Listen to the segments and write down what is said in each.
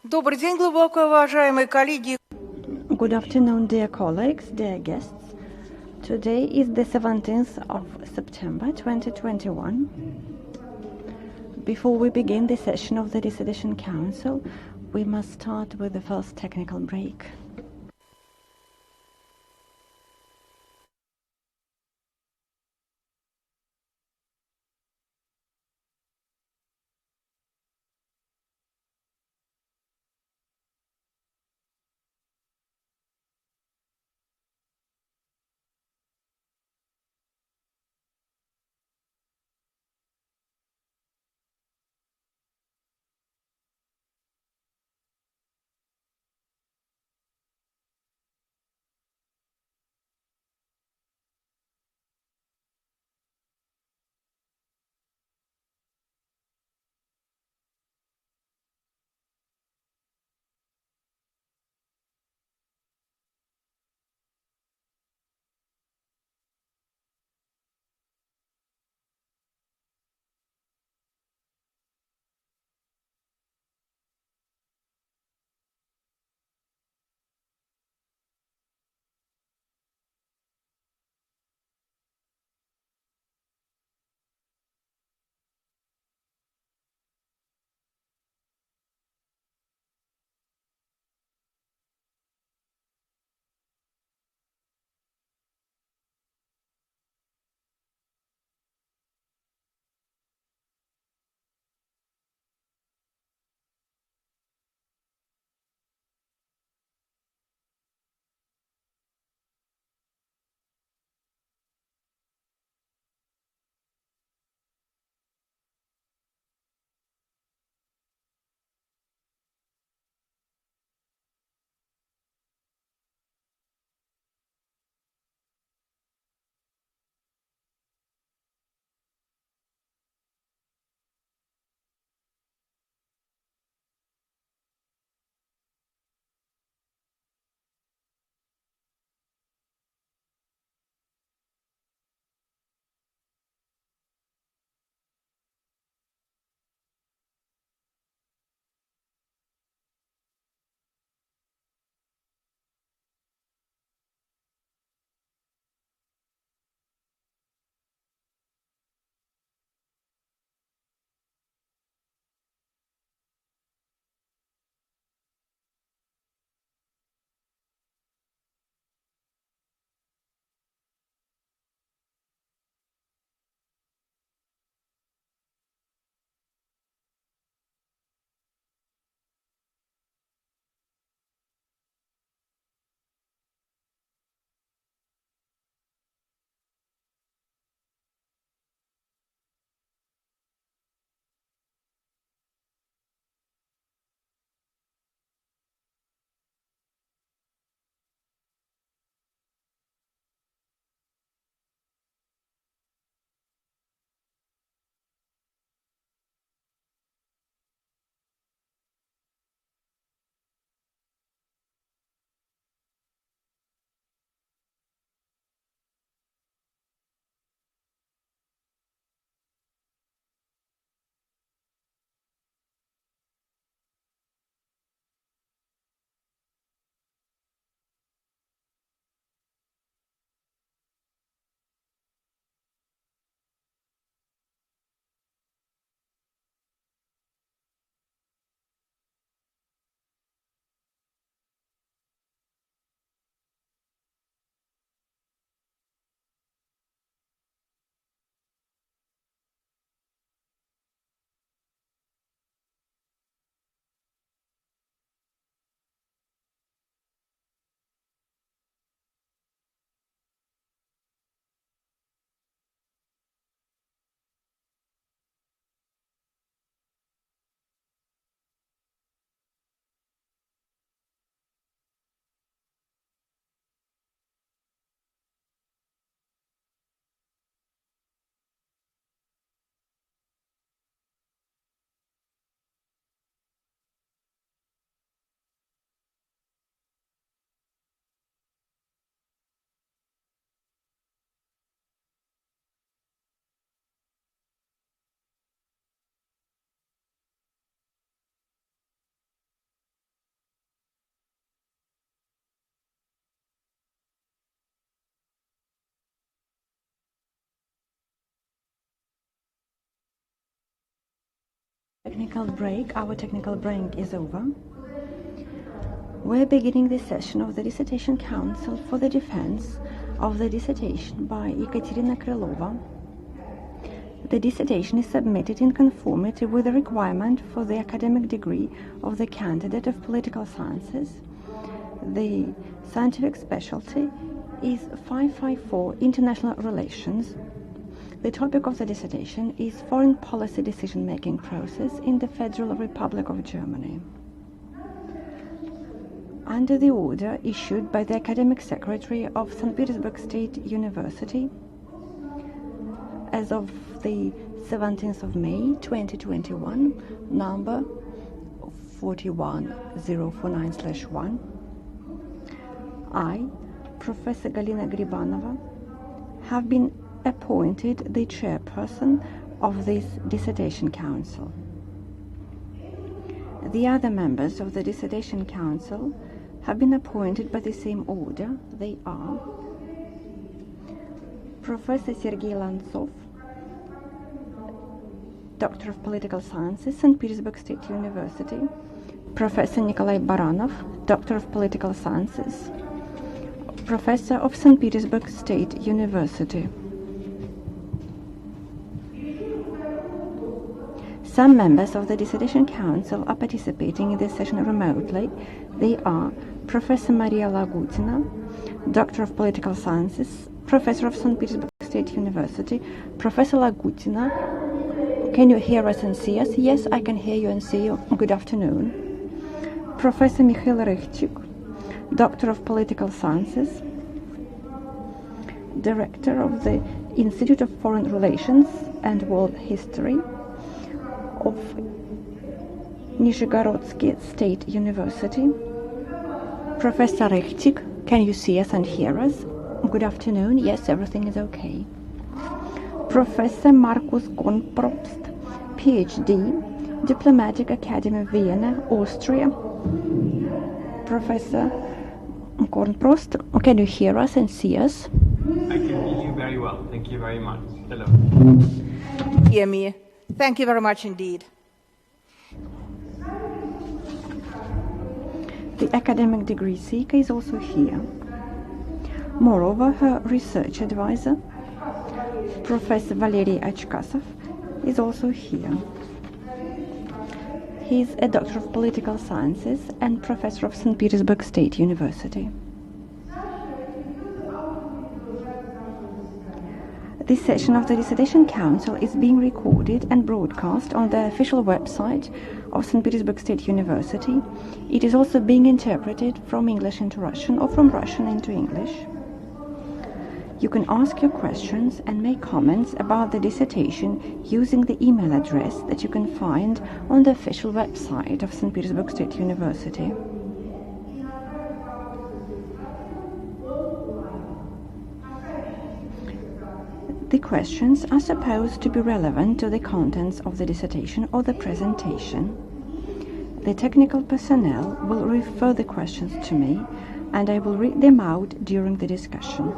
Добрый день, глубоко уважаемые коллеги. Good afternoon, dear colleagues, dear guests. Today is the 17th of September 2021. Before we begin the session of the Dissertation Council, we must start with the first technical break. Our technical break is over. We're beginning this session of the Dissertation Council for the Defense of the Dissertation by Ekaterina Krylova. The dissertation is submitted in conformity with the requirement for the academic degree of the candidate of political sciences. The scientific specialty is 554 International Relations. The topic of the dissertation is Foreign Policy Decision-Making Process in the Federal Republic of Germany. Under the order issued by the Academic Secretary of St. Petersburg State University, as of the 17th of May 2021, number 41049/1, I, Professor Galina Gribanova, have been appointed the chairperson of this Dissertation Council. The other members of the Dissertation Council have been appointed by the same order. They are Professor Sergei Lantsov, Doctor of Political Sciences, St. Petersburg State University; Professor Nikolai Baranov, Doctor of Political Sciences, Professor of St. Petersburg State University. Some members of the Dissertation Council are participating in this session remotely. They are Professor Maria Lagutina, Doctor of Political Sciences, Professor of St. Petersburg State University. Professor Lagutina, can you hear us and see us? Yes, I can hear you and see you. Good afternoon. Professor Mikhail Rechtik, Doctor of Political Sciences, Director of the Institute of Foreign Relations and World History of Nizhegorodsky State University. Professor Rechtik, can you see us and hear us? Good afternoon. Yes, everything is okay. Professor Markus Kornprobst, PhD, Diplomatic Academy, Vienna, Austria. Professor Kornprobst, can you hear us and see us? I can hear you very well. Thank you very much. Hello. Hear me. Thank you very much indeed. The academic degree seeker is also here. Moreover, her research advisor, Professor Valery Achkasov, is also here. He is a Doctor of Political Sciences and Professor of St. Petersburg State University. This session of the Dissertation Council is being recorded and broadcast on the official website of St. Petersburg State University. It is also being interpreted from English into Russian or from Russian into English. You can ask your questions and make comments about the dissertation using the email address that you can find on the official website of St. Petersburg State University. The questions are supposed to be relevant to the contents of the dissertation or the presentation. The technical personnel will refer the questions to me, and I will read them out during the discussion.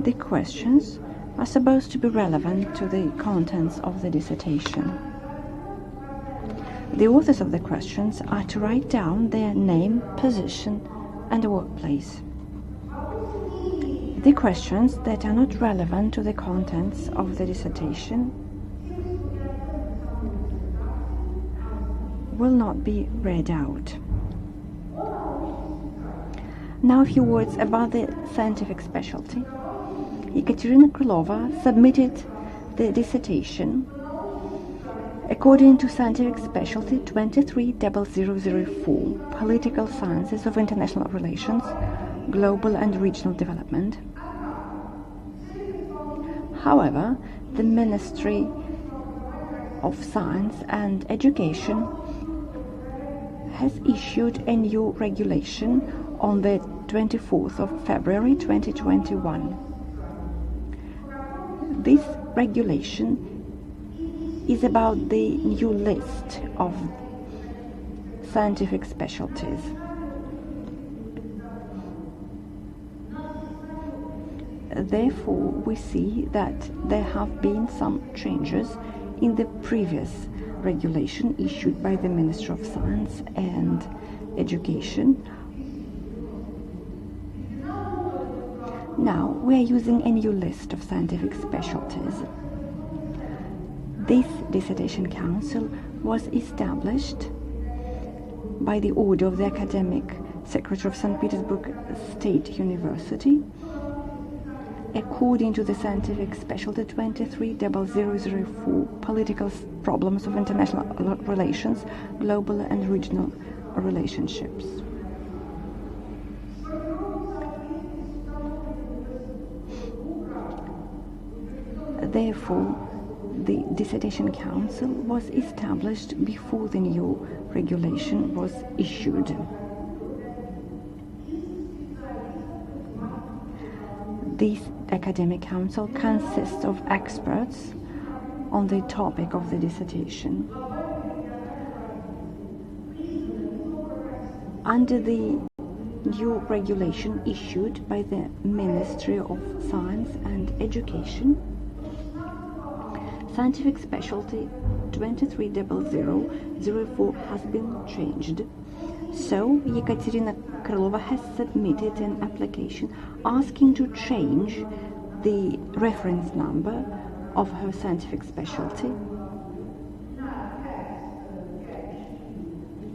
The questions are supposed to be relevant to the contents of the dissertation. The authors of the questions are to write down their name, position, and workplace. The questions that are not relevant to the contents of the dissertation will not be read out. Now a few words about the scientific specialty. Ekaterina Krylova submitted the dissertation according to scientific specialty 230004, Political Sciences of International Relations, Global and Regional Development. However, the Ministry of Science and Education has issued a new regulation on the 24th of February 2021. This regulation is about the new list of scientific specialties. Therefore, we see that there have been some changes in the previous regulation issued by the Ministry of Science and Education. Now we are using a new list of scientific specialties. This dissertation council was established by the order of the Academic Secretary of St. Petersburg State University according to the scientific specialty 230004, Political Problems of International Relations, Global and Regional Relationships. Therefore, the Dissertation Council was established before the new regulation was issued. This academic council consists of experts on the topic of the dissertation. Under the new regulation issued by the Ministry of Science and Education, scientific specialty 230004 has been changed. So, Ekaterina Krylova has submitted an application asking to change the reference number of her scientific specialty.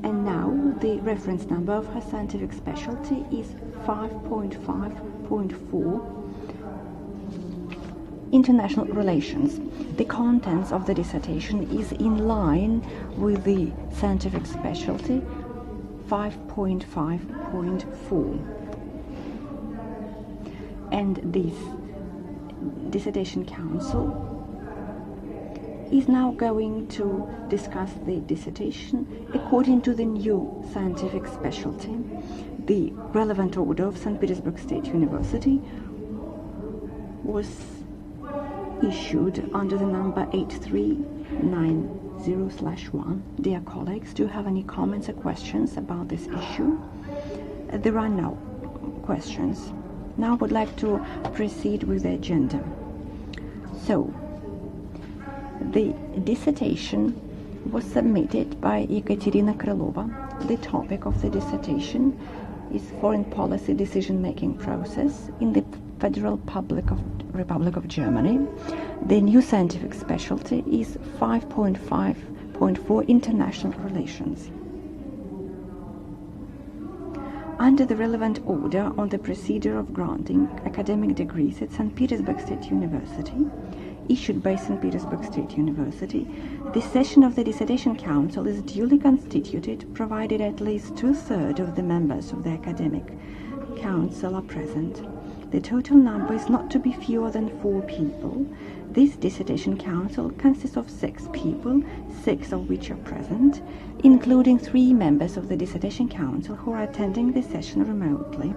And now the reference number of her scientific specialty is 5.5.4. International Relations. The contents of the dissertation is in line with the scientific specialty 5.5.4. And this Dissertation Council is now going to discuss the dissertation according to the new scientific specialty. The relevant order of St. Petersburg State University was issued under the number 8390/1. Dear colleagues, do you have any comments or questions about this issue? There are no questions. Now I would like to proceed with the agenda. So, the dissertation was submitted by Ekaterina Krylova. The topic of the dissertation is Foreign Policy Decision-Making Process in the Federal Republic of Germany. The new scientific specialty is 5.5.4 International Relations. Under the relevant order on the procedure of granting academic degrees at St. Petersburg State University, issued by St. Petersburg State University, the session of the Dissertation Council is duly constituted, provided at least 2/3 of the members of the Academic Council are present. The total number is not to be fewer than 4 people. This Dissertation Council consists of 6 people, 6 of which are present, including 3 members of the Dissertation Council who are attending the session remotely.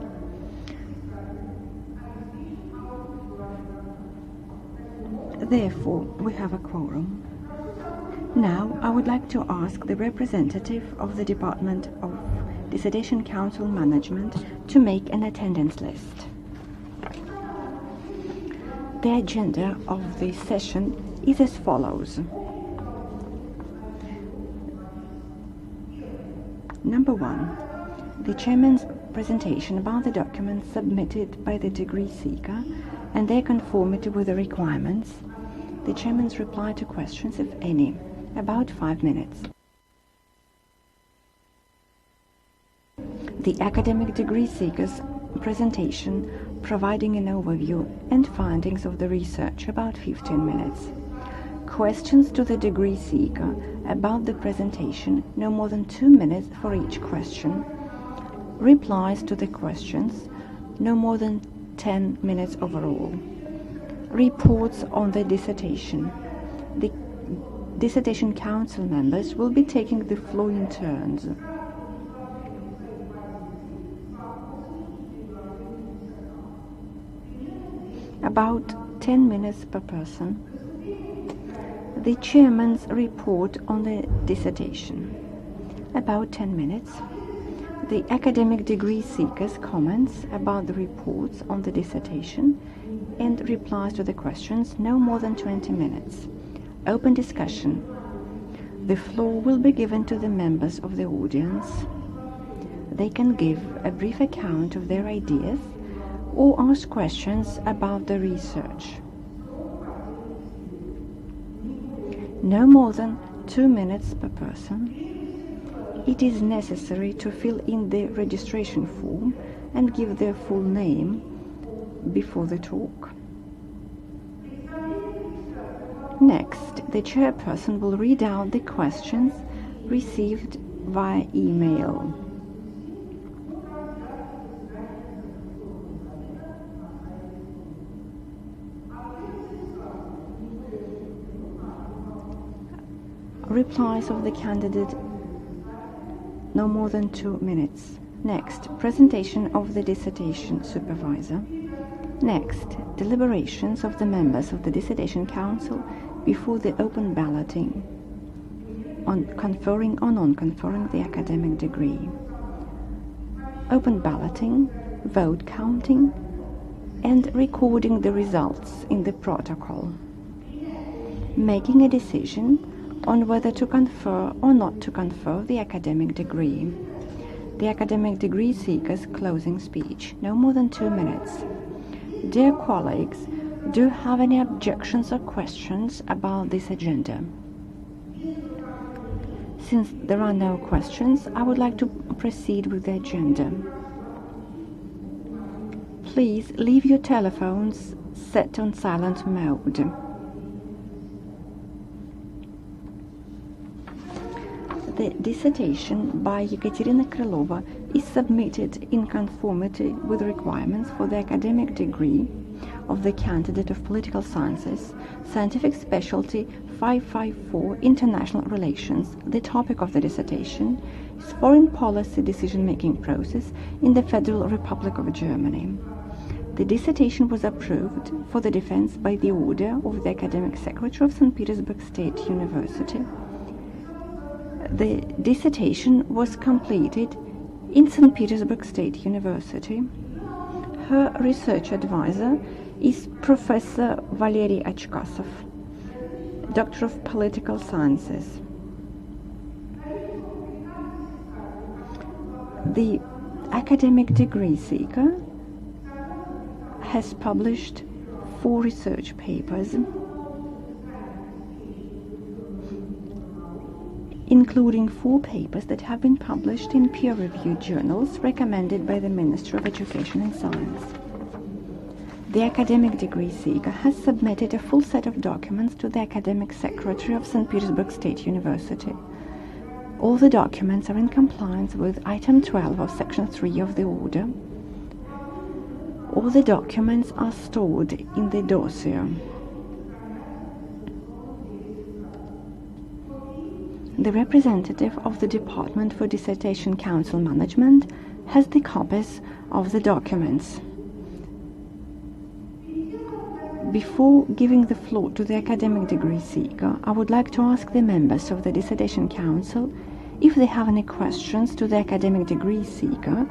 Therefore, we have a quorum. Now, I would like to ask the representative of the Department of Dissertation Council Management to make an attendance list. The agenda of the session is as follows. Number 1, the chairman's presentation about the documents submitted by the degree seeker and their conformity with the requirements. The chairman's reply to questions, if any, about 5 minutes. The academic degree seeker's presentation providing an overview and findings of the research, about 15 minutes. Questions to the degree seeker about the presentation, no more than 2 minutes for each question. Replies to the questions, no more than 10 minutes overall. Reports on the dissertation. The Dissertation Council members will be taking the floor in turns. About 10 minutes per person. The chairman's report on the dissertation, about 10 minutes. The academic degree seeker's comments about the reports on the dissertation and replies to the questions, no more than 20 minutes. Open discussion. The floor will be given to the members of the audience. They can give a brief account of their ideas or ask questions about the research. No more than 2 minutes per person. It is necessary to fill in the registration form and give their full name before the talk. Next, the chairperson will read out the questions received via email. Replies of the candidate, no more than 2 minutes. Next, presentation of the dissertation supervisor. Next, deliberations of the members of the Dissertation Council before the open balloting on conferring or non-conferring the academic degree. Open balloting, vote counting, and recording the results in the protocol. Making a decision on whether to confer or not to confer the academic degree. The academic degree seeker's closing speech, no more than 2 minutes. Dear colleagues, do you have any objections or questions about this agenda? Since there are no questions, I would like to proceed with the agenda. Please leave your telephones set on silent mode. The dissertation by Ekaterina Krylova is submitted in conformity with requirements for the academic degree of the candidate of Political Sciences, Scientific Specialty 554, International Relations. The topic of the dissertation is Foreign Policy Decision-Making Process in the Federal Republic of Germany. The dissertation was approved for the defense by the order of the Academic Secretary of St. Petersburg State University. The dissertation was completed in St. Petersburg State University. Her research advisor is Professor Valery Achkasov, Doctor of Political Sciences. The academic degree seeker has published 4 research papers, including 4 papers that have been published in peer-reviewed journals recommended by the Ministry of Education and Science. The academic degree seeker has submitted a full set of documents to the Academic Secretary of St. Petersburg State University. All the documents are in compliance with Item 12 of Section 3 of the Order. All the documents are stored in the dossier. The representative of the Department for Dissertation Council Management has the copies of the documents. Before giving the floor to the academic degree seeker, I would like to ask the members of the Dissertation Council if they have any questions to the academic degree seeker,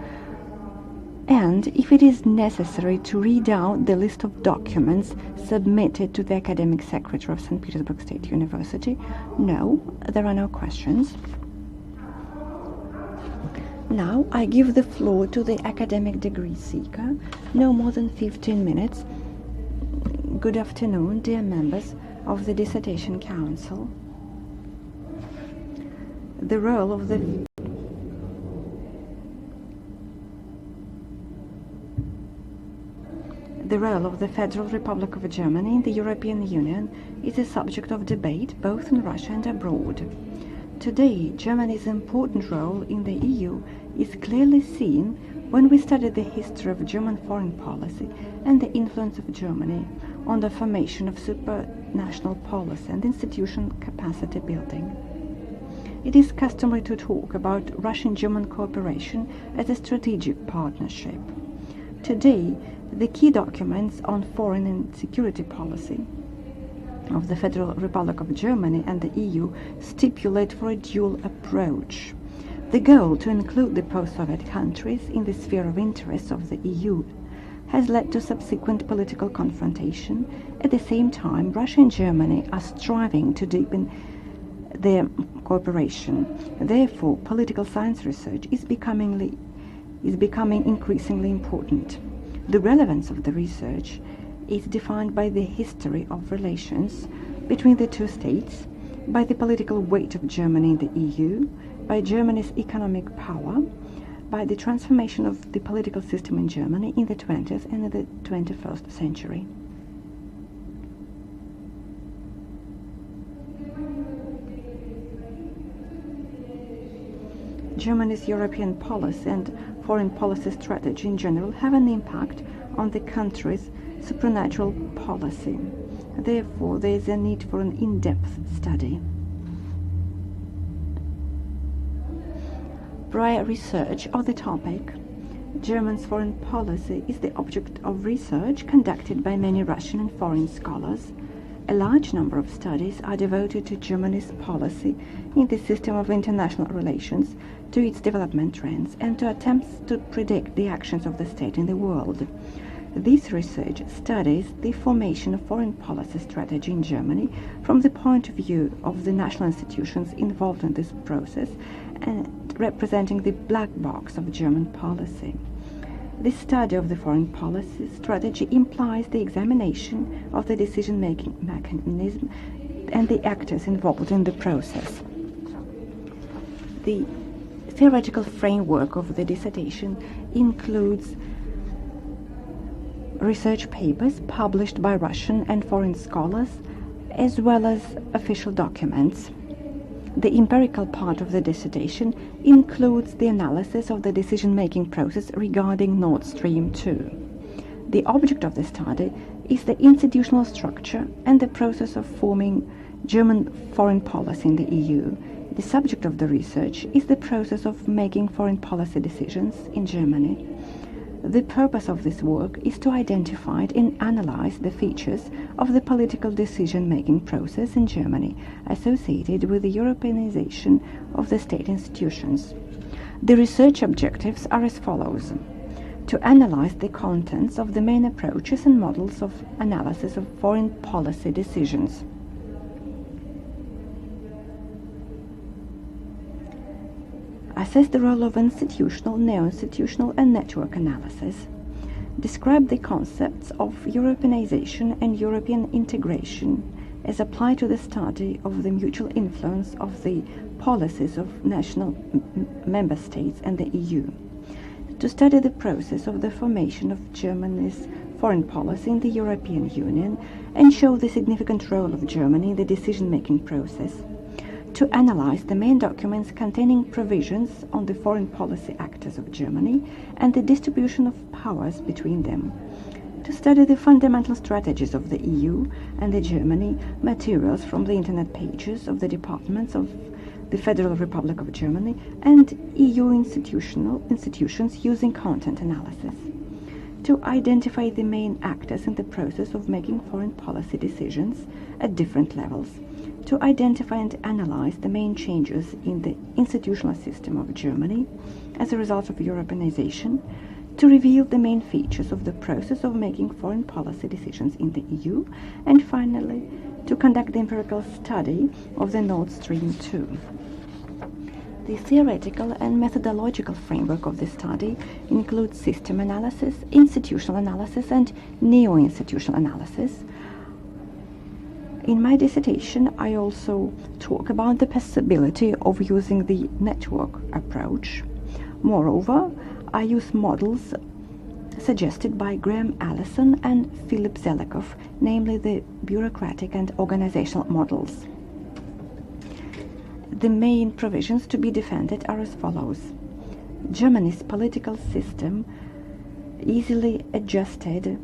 and if it is necessary to read out the list of documents submitted to the Academic Secretary of St. Petersburg State University. No, there are no questions. Now I give the floor to the academic degree seeker, no more than 15 minutes. Good afternoon, dear members of the Dissertation Council. The role of the Federal Republic of Germany in the European Union is a subject of debate both in Russia and abroad. Today, Germany's important role in the EU is clearly seen when we study the history of German foreign policy and the influence of Germany on the formation of supranational policy and institutional capacity building. It is customary to talk about Russian-German cooperation as a strategic partnership. Today, the key documents on foreign and security policy of the Federal Republic of Germany and the EU stipulate for a dual approach. The goal to include the post-Soviet countries in the sphere of interest of the EU has led to subsequent political confrontation. At the same time, Russia and Germany are striving to deepen their cooperation. Therefore, political science research is becoming increasingly important. The relevance of the research is defined by the history of relations between the two states, by the political weight of Germany in the EU, by Germany's economic power, by the transformation of the political system in Germany in the 20th and the 21st century. Germany's European policy and foreign policy strategy in general have an impact on the country's supranatural policy. Therefore, there is a need for an in-depth study. Prior research of the topic, Germany's foreign policy, is the object of research conducted by many Russian and foreign scholars. A large number of studies are devoted to Germany's policy in the system of international relations, to its development trends, and to attempts to predict the actions of the state in the world. This research studies the formation of foreign policy strategy in Germany from the point of view of the national institutions involved in this process and representing the black box of German policy. This study of the foreign policy strategy implies the examination of the decision-making mechanism and the actors involved in the process. The theoretical framework of the dissertation includes research papers published by Russian and foreign scholars, as well as official documents. The empirical part of the dissertation includes the analysis of the decision-making process regarding Nord Stream 2. The object of the study is the institutional structure and the process of forming German foreign policy in the EU. The subject of the research is the process of making foreign policy decisions in Germany. The purpose of this work is to identify and analyze the features of the political decision-making process in Germany associated with the Europeanization of the state institutions. The research objectives are as follows: to analyze the contents of the main approaches and models of analysis of foreign policy decisions, assess the role of institutional, neo-institutional and network analysis, describe the concepts of Europeanization and European integration as applied to the study of the mutual influence of the policies of national member states and the EU, to study the process of the formation of Germany's foreign policy in the European Union and show the significant role of Germany in the decision-making process, to analyze the main documents containing provisions on the foreign policy actors of Germany and the distribution of powers between them, to study the fundamental strategies of the EU and the Germany, materials from the internet pages of the departments of the Federal Republic of Germany and EU institutions using content analysis, to identify the main actors in the process of making foreign policy decisions at different levels, to identify and analyze the main changes in the institutional system of Germany as a result of Europeanization, to reveal the main features of the process of making foreign policy decisions in the EU, and finally, to conduct the empirical study of the Nord Stream 2. The theoretical and methodological framework of the study includes system analysis, institutional analysis, and neo-institutional analysis. In my dissertation, I also talk about the possibility of using the network approach. Moreover, I use models suggested by Graham Allison and Philip Zelikow, namely the bureaucratic and organizational models. The main provisions to be defended are as follows: Germany's political system easily adjusted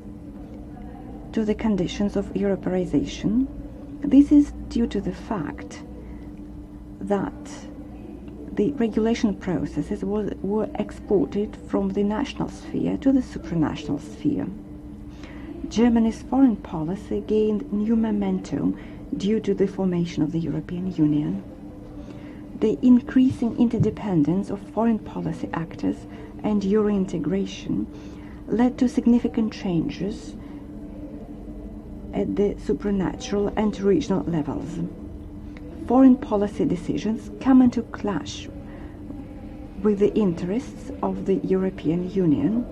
to the conditions of Europeanization. This is due to the fact that the regulation processes were exported from the national sphere to the supranational sphere. Germany's foreign policy gained new momentum due to the formation of the European Union. The increasing interdependence of foreign policy actors and Euro integration led to significant changes at the supranatural and regional levels. foreign policy decisions come into clash with the interests of the European Union.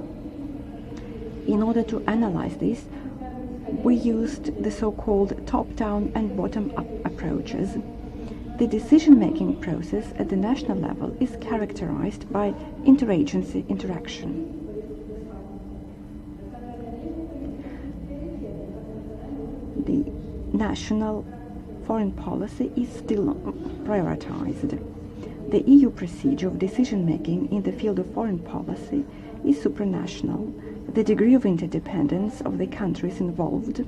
In order to analyze this, we used the so-called top-down and bottom-up approaches. The decision-making process at the national level is characterized by interagency interaction. The national foreign policy is still prioritized. The EU procedure of decision-making in the field of foreign policy is supranational. The degree of interdependence of the countries involved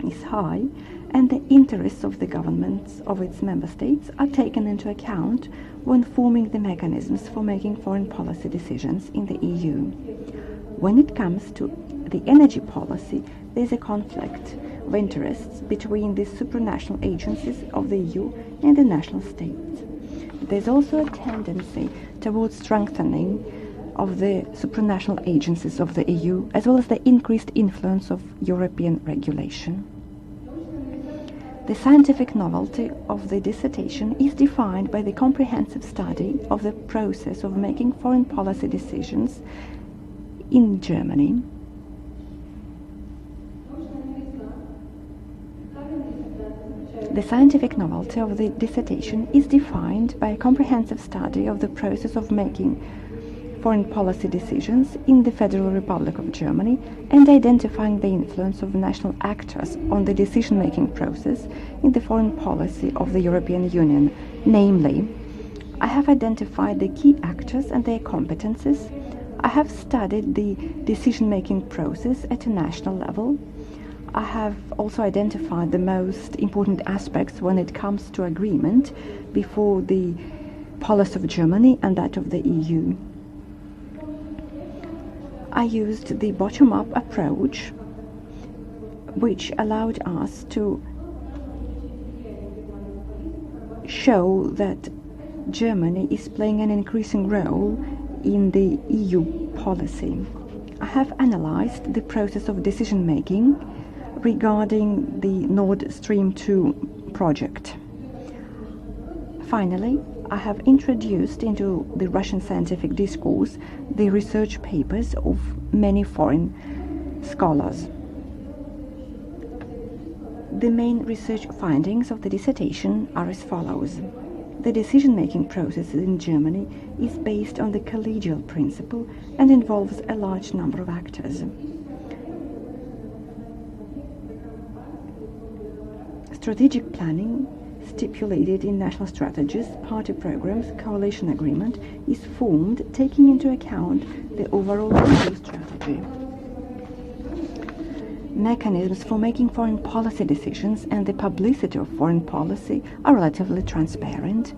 is high, and the interests of the governments of its member states are taken into account when forming the mechanisms for making foreign policy decisions in the EU. When it comes to the energy policy, there is a conflict of interests between the supranational agencies of the EU and the national states. There's also a tendency towards strengthening of the supranational agencies of the EU, as well as the increased influence of European regulation. The scientific novelty of the dissertation is defined by the comprehensive study of the process of making foreign policy decisions in Germany. The scientific novelty of the dissertation is defined by a comprehensive study of the process of making foreign policy decisions in the Federal Republic of Germany and identifying the influence of national actors on the decision-making process in the foreign policy of the European Union. Namely, I have identified the key actors and their competences. I have studied the decision-making process at a national level. I have also identified the most important aspects when it comes to agreement before the policy of Germany and that of the EU. I used the bottom-up approach, which allowed us to show that Germany is playing an increasing role in the EU policy. I have analyzed the process of decision-making regarding the Nord Stream 2 project. Finally, I have introduced into the Russian scientific discourse the research papers of many foreign scholars. The main research findings of the dissertation are as follows. The decision-making process in Germany is based on the collegial principle and involves a large number of actors. Strategic planning, stipulated in national strategies, party programs, coalition agreement, is formed taking into account the overall EU strategy. Mechanisms for making foreign policy decisions and the publicity of foreign policy are relatively transparent.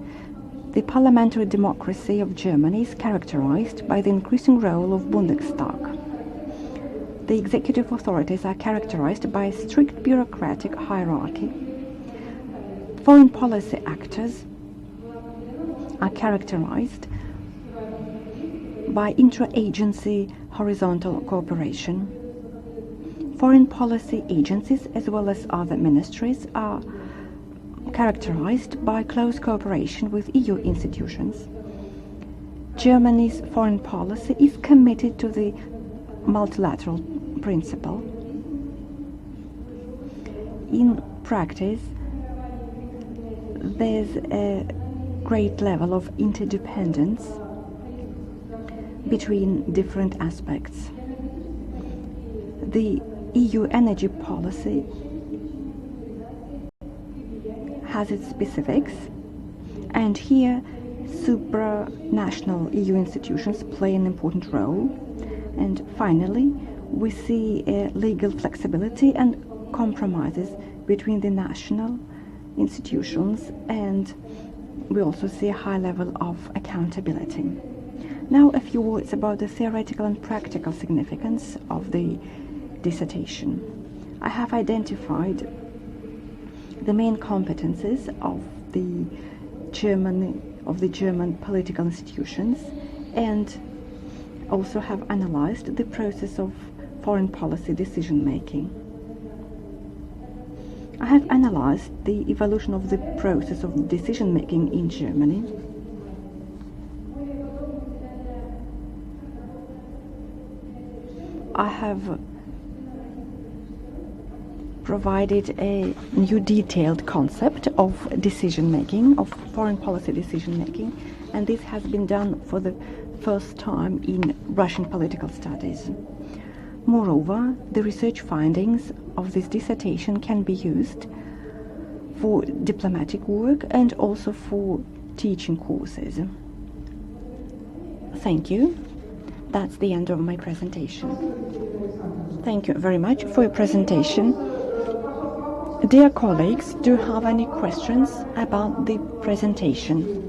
The parliamentary democracy of Germany is characterized by the increasing role of Bundestag. The executive authorities are characterized by a strict bureaucratic hierarchy. Foreign policy actors are characterized by intra-agency horizontal cooperation. Foreign policy agencies, as well as other ministries, are characterized by close cooperation with EU institutions. Germany's foreign policy is committed to the multilateral principle. In practice, there's a great level of interdependence between different aspects. The EU energy policy has its specifics, and here supranational EU institutions play an important role. And finally, we see a legal flexibility and compromises between the national institutions, and we also see a high level of accountability. Now a few words about the theoretical and practical significance of the dissertation. I have identified the main competences of the German political institutions, and also have analyzed the process of foreign policy decision-making. I have analyzed the evolution of the process of decision-making in Germany. I have provided a new detailed concept of decision-making, of foreign policy decision-making, and this has been done for the first time in Russian political studies. Moreover, the research findings of this dissertation can be used for diplomatic work and also for teaching courses. Thank you. That's the end of my presentation. Thank you very much for your presentation. Dear colleagues, do you have any questions about the presentation?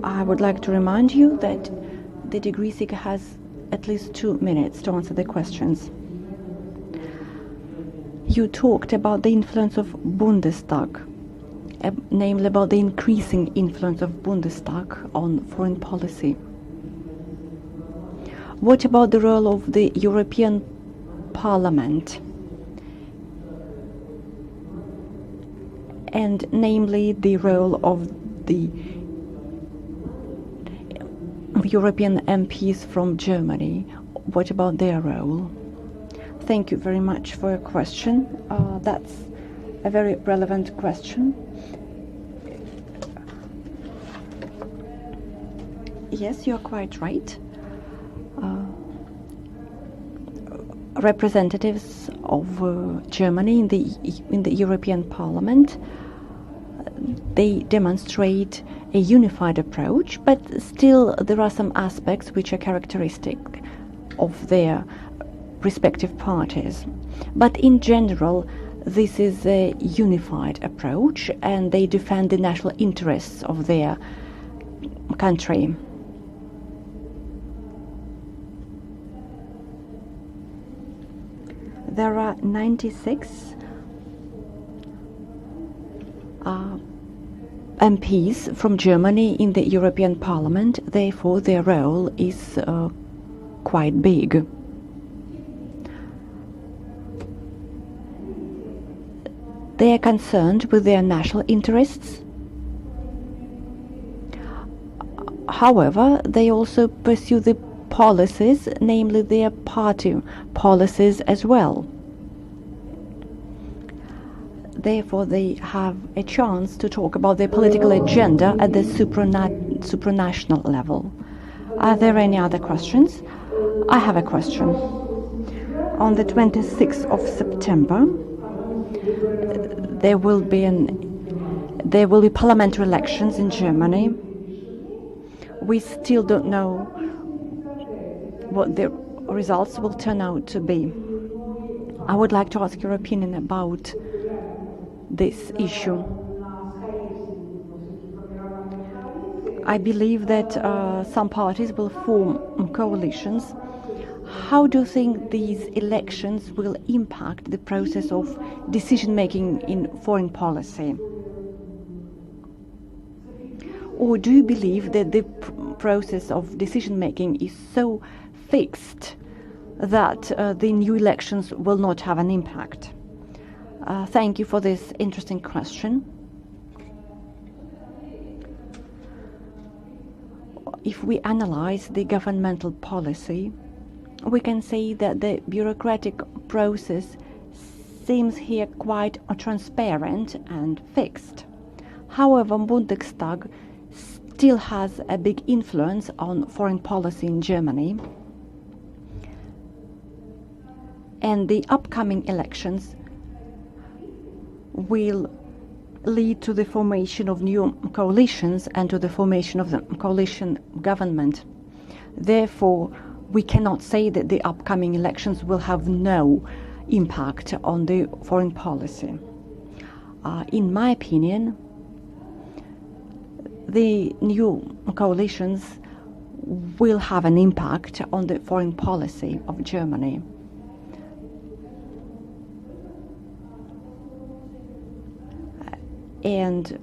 I would like to remind you that the degree seeker has at least 2 minutes to answer the questions. You talked about the influence of Bundestag, namely about the increasing influence of Bundestag on foreign policy. What about the role of the European Parliament, and namely the role of the European MPs from Germany? What about their role? Thank you very much for your question. That's a very relevant question. Yes, you're quite right. Representatives of Germany in the European Parliament, they demonstrate a unified approach, but still there are some aspects which are characteristic of their respective parties. But in general, this is a unified approach, and they defend the national interests of their country. There are 96 MPs from Germany in the European Parliament, therefore their role is quite big. They are concerned with their national interests. However, they also pursue the policies, namely their party policies as well. Therefore, they have a chance to talk about their political agenda at the supranational level. Are there any other questions? I have a question. On the 26th of September, there will be parliamentary elections in Germany. We still don't know what the results will turn out to be. I would like to ask your opinion about this issue. I believe that some parties will form coalitions. How do you think these elections will impact the process of decision-making in foreign policy? Or do you believe that the process of decision-making is so fixed that the new elections will not have an impact? Thank you for this interesting question. If we analyze the governmental policy, we can say that the bureaucratic process seems here quite transparent and fixed. However, Bundestag still has a big influence on foreign policy in Germany, and the upcoming elections will lead to the formation of new coalitions and to the formation of the coalition government. Therefore, we cannot say that the upcoming elections will have no impact on the foreign policy. In my opinion, the new coalitions will have an impact on the foreign policy of Germany. And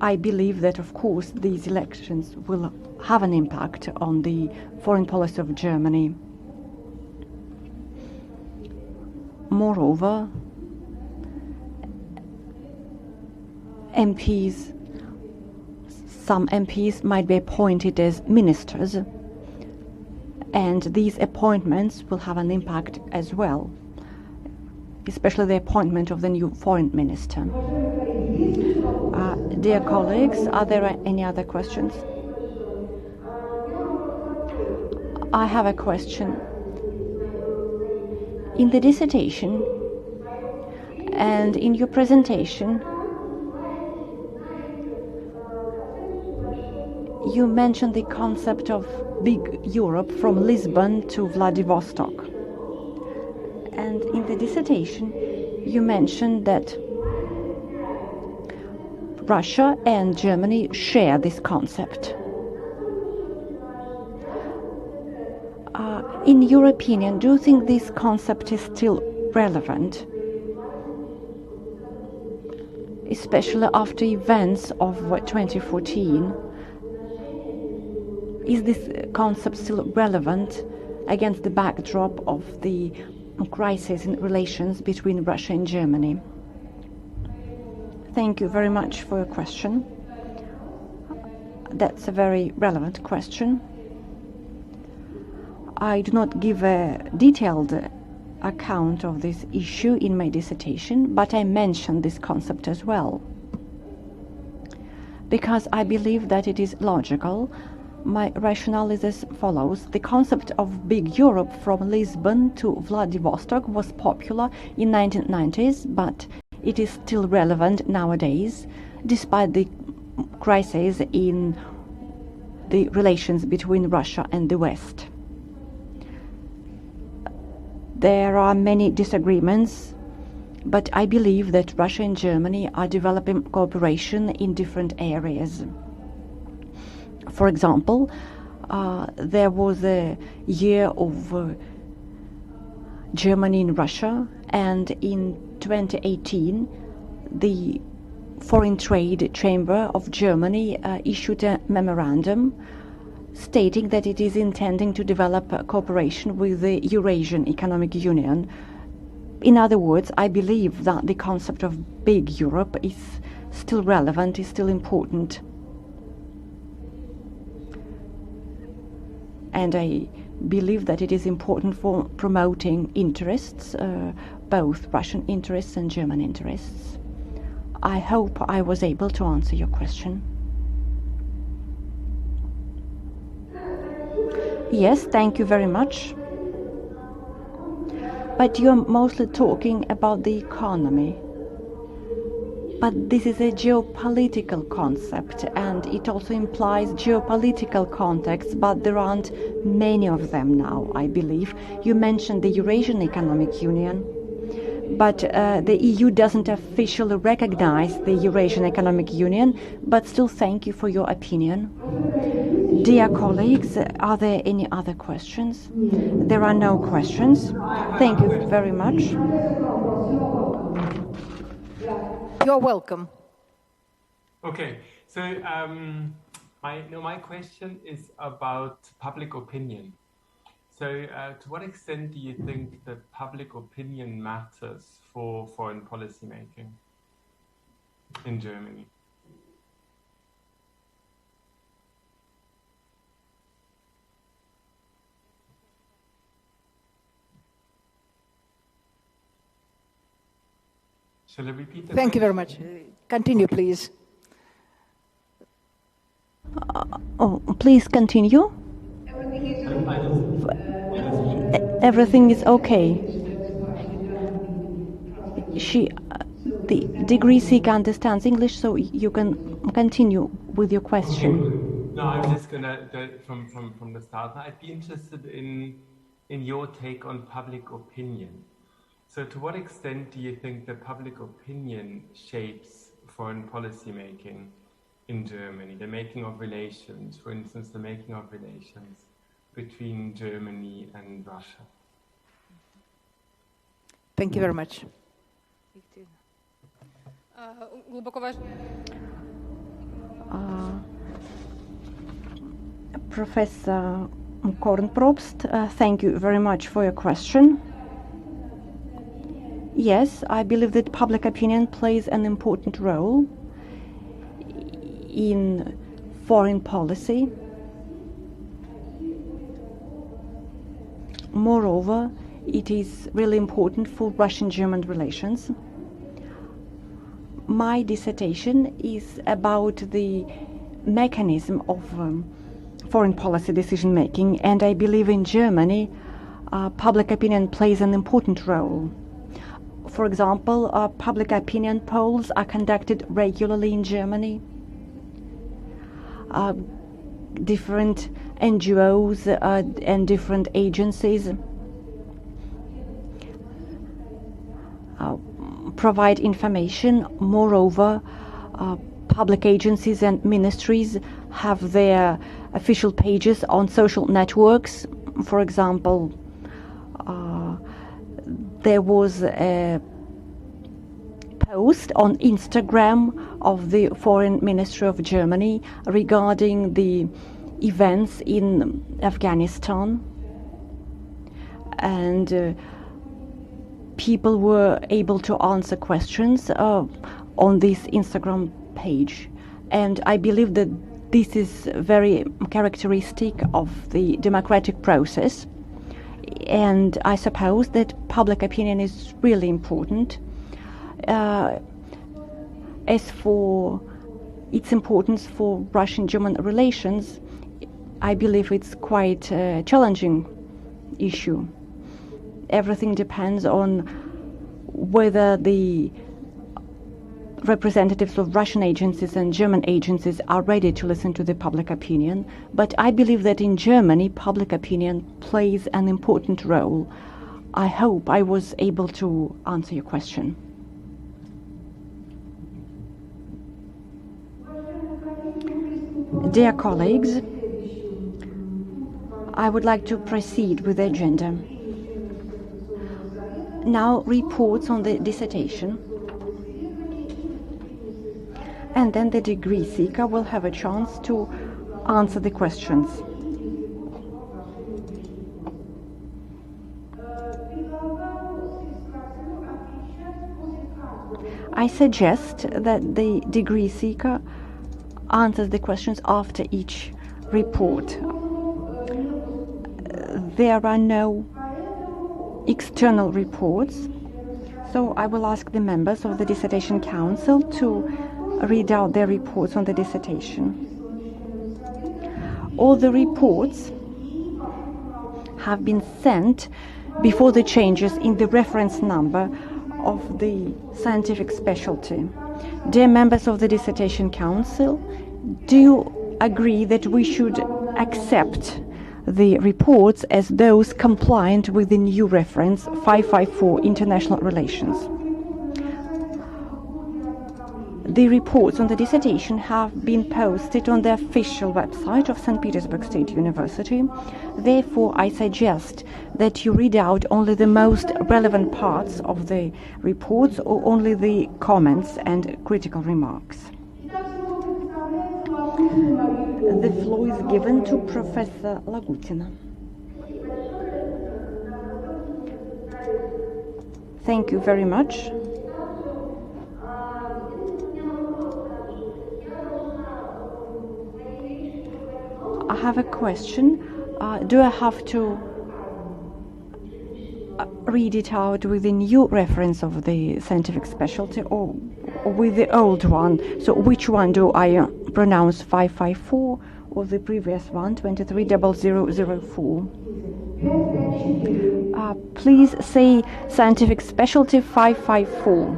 I believe that, of course, these elections will have an impact on the foreign policy of Germany. Moreover, some MPs might be appointed as ministers, and these appointments will have an impact as well, especially the appointment of the new foreign minister. Dear colleagues, are there any other questions? I have a question. In the dissertation and in your presentation, you mentioned the concept of big Europe from Lisbon to Vladivostok. And in the dissertation, you mentioned that Russia and Germany share this concept. In your opinion, do you think this concept is still relevant, especially after events of 2014? Is this concept still relevant against the backdrop of the crisis in relations between Russia and Germany? Thank you very much for your question. That's a very relevant question. I do not give a detailed account of this issue in my dissertation, but I mentioned this concept as well, because I believe that it is logical. My rationale is as follows. The concept of big Europe from Lisbon to Vladivostok was popular in 1990s, but it is still relevant nowadays, despite the crisis in the relations between Russia and the West. There are many disagreements, but I believe that Russia and Germany are developing cooperation in different areas. For example, there was a year of Germany in Russia, and in 2018 the Foreign Trade Chamber of Germany issued a memorandum stating that it is intending to develop cooperation with the Eurasian Economic Union. In other words, I believe that the concept of big Europe is still relevant, is still important. And I believe that it is important for promoting interests, both Russian interests and German interests. I hope I was able to answer your question. Yes, thank you very much. But you're mostly talking about the economy. But this is a geopolitical concept, and it also implies geopolitical contexts, but there aren't many of them now, I believe. You mentioned the Eurasian Economic Union, but the EU doesn't officially recognize the Eurasian Economic Union, but still thank you for your opinion. Dear colleagues, are there any other questions? There are no questions. Thank you very much. You're welcome. Okay, so my question is about public opinion. So to what extent do you think that public opinion matters for foreign policy making in Germany? Shall I repeat the Thank you very question? much. Continue, please. Please continue. Everything is okay. The degree seeker understands English, so you can continue with your question. Okay. No, I'm just gonna go from the start. I'd be interested in your take on public opinion. So to what extent do you think that public opinion shapes foreign policy making in Germany, the making of relations, for instance, the making of relations between Germany and Russia? Thank you very much. Professor Kornprobst, thank you very much for your question. Yes, I believe that public opinion plays an important role in foreign policy. Moreover, it is really important for Russian-German relations. My dissertation is about the mechanism of foreign policy decision-making, and I believe in Germany public opinion plays an important role. For example, public opinion polls are conducted regularly in Germany. Different NGOs and different agencies provide information. Moreover, public agencies and ministries have their official pages on social networks. For example, there was a post on Instagram of the Foreign Ministry of Germany regarding the events in Afghanistan, and people were able to answer questions on this Instagram page. And I believe that this is very characteristic of the democratic process. And I suppose that public opinion is really important. As for its importance for Russian-German relations, I believe it's quite a challenging issue. Everything depends on whether the representatives of Russian agencies and German agencies are ready to listen to the public opinion. But I believe that in Germany, public opinion plays an important role. I hope I was able to answer your question. Dear colleagues, I would like to proceed with the agenda. Now, reports on the dissertation. And then the degree seeker will have a chance to answer the questions. I suggest that the degree seeker answers the questions after each report. There are no external reports, so I will ask the members of the Dissertation Council to read out their reports on the dissertation. All the reports have been sent before the changes in the reference number of the scientific specialty. Dear members of the Dissertation Council, do you agree that we should accept the reports as those compliant with the new reference 554 International Relations? The reports on the dissertation have been posted on the official website of St. Petersburg State University. Therefore, I suggest that you read out only the most relevant parts of the reports or only the comments and critical remarks. The floor is given to Professor Lagutina. Thank you very much. I have a question. Do I have to read it out with the new reference of the scientific specialty or with the old one? So which one do I pronounce, 554 or the previous one, 230004? Please say scientific specialty 554.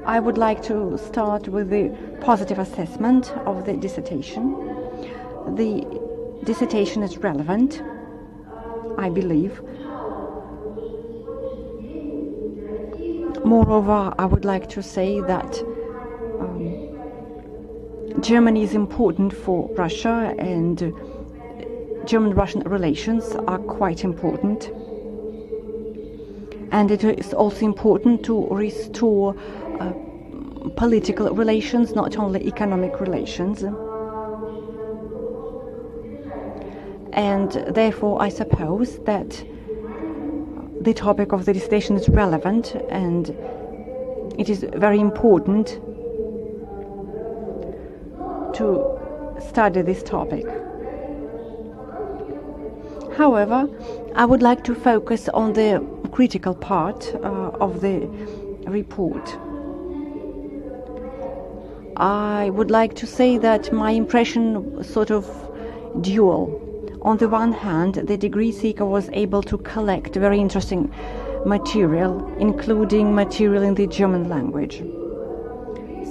I would like to start with the positive assessment of the dissertation. The dissertation is relevant, I believe. Moreover, I would like to say that Germany is important for Russia, and German-Russian relations are quite important. And it is also important to restore political relations, not only economic relations. and therefore I suppose that the topic of the dissertation is relevant and it is very important to study this topic. However, I would like to focus on the critical part of the report. I would like to say that my impression was sort of dual. On the one hand, the degree seeker was able to collect very interesting material, including material in the German language.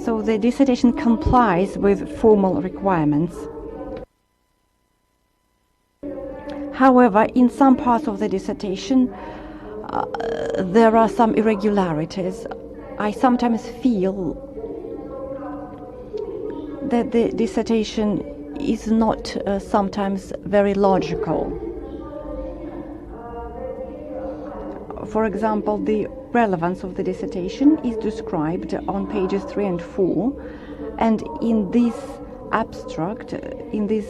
So the dissertation complies with formal requirements. However, in some parts of the dissertation, there are some irregularities. I sometimes feel that the dissertation is not sometimes very logical. For example, the relevance of the dissertation is described on pages 3 and 4, and in this abstract, in this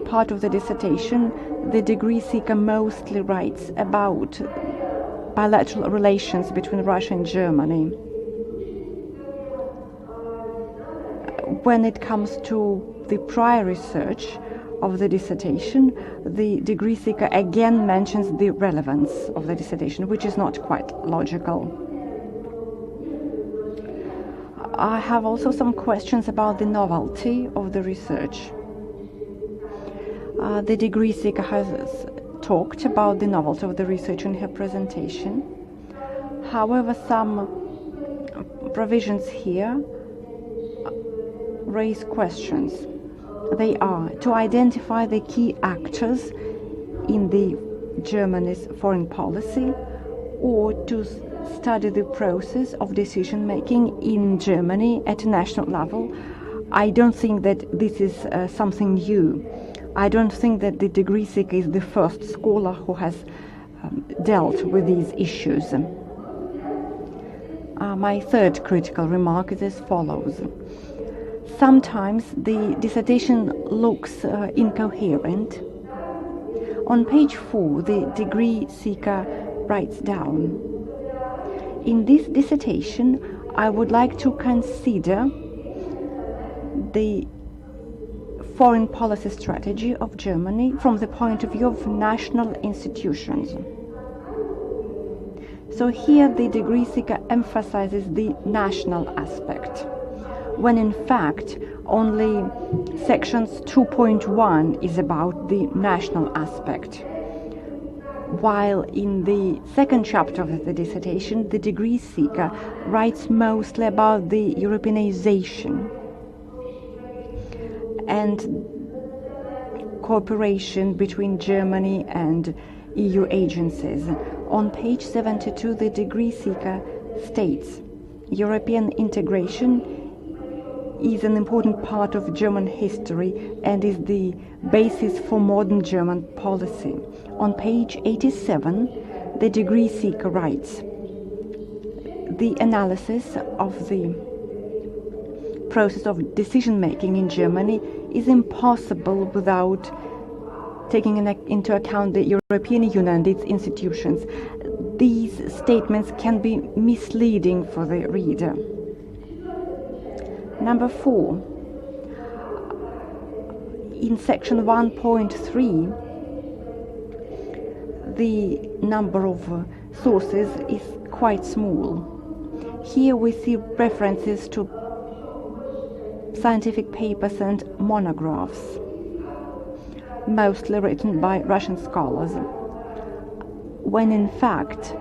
part of the dissertation, the degree seeker mostly writes about bilateral relations between Russia and Germany. When it comes to the prior research of the dissertation, the degree seeker again mentions the relevance of the dissertation, which is not quite logical. I have also some questions about the novelty of the research. The degree seeker has talked about the novelty of the research in her presentation. However, some provisions here raise questions. They are to identify the key actors in the Germany's foreign policy, or to study the process of decision making in Germany at a national level. I don't think that this is something new. I don't think that the degree seeker is the first scholar who has dealt with these issues. My third critical remark is as follows. Sometimes the dissertation looks incoherent. On page 4, the degree seeker writes down, "In this dissertation, I would like to consider the foreign policy strategy of Germany from the point of view of national institutions." So here the degree seeker emphasizes the national aspect, when in fact only sections 2.1 is about the national aspect, while in the second chapter of the dissertation the degree seeker writes mostly about the Europeanization and cooperation between Germany and EU agencies. On page 72 the degree seeker states, "European integration is an important part of German history and is the basis for modern German policy." On page 87, the degree seeker writes, "The analysis of the process of decision-making in Germany is impossible without taking into account the European Union and its institutions." These statements can be misleading for the reader. Number 4, in section 1.3, the number of sources is quite small. Here we see references to scientific papers and monographs, mostly written by Russian scholars, when in fact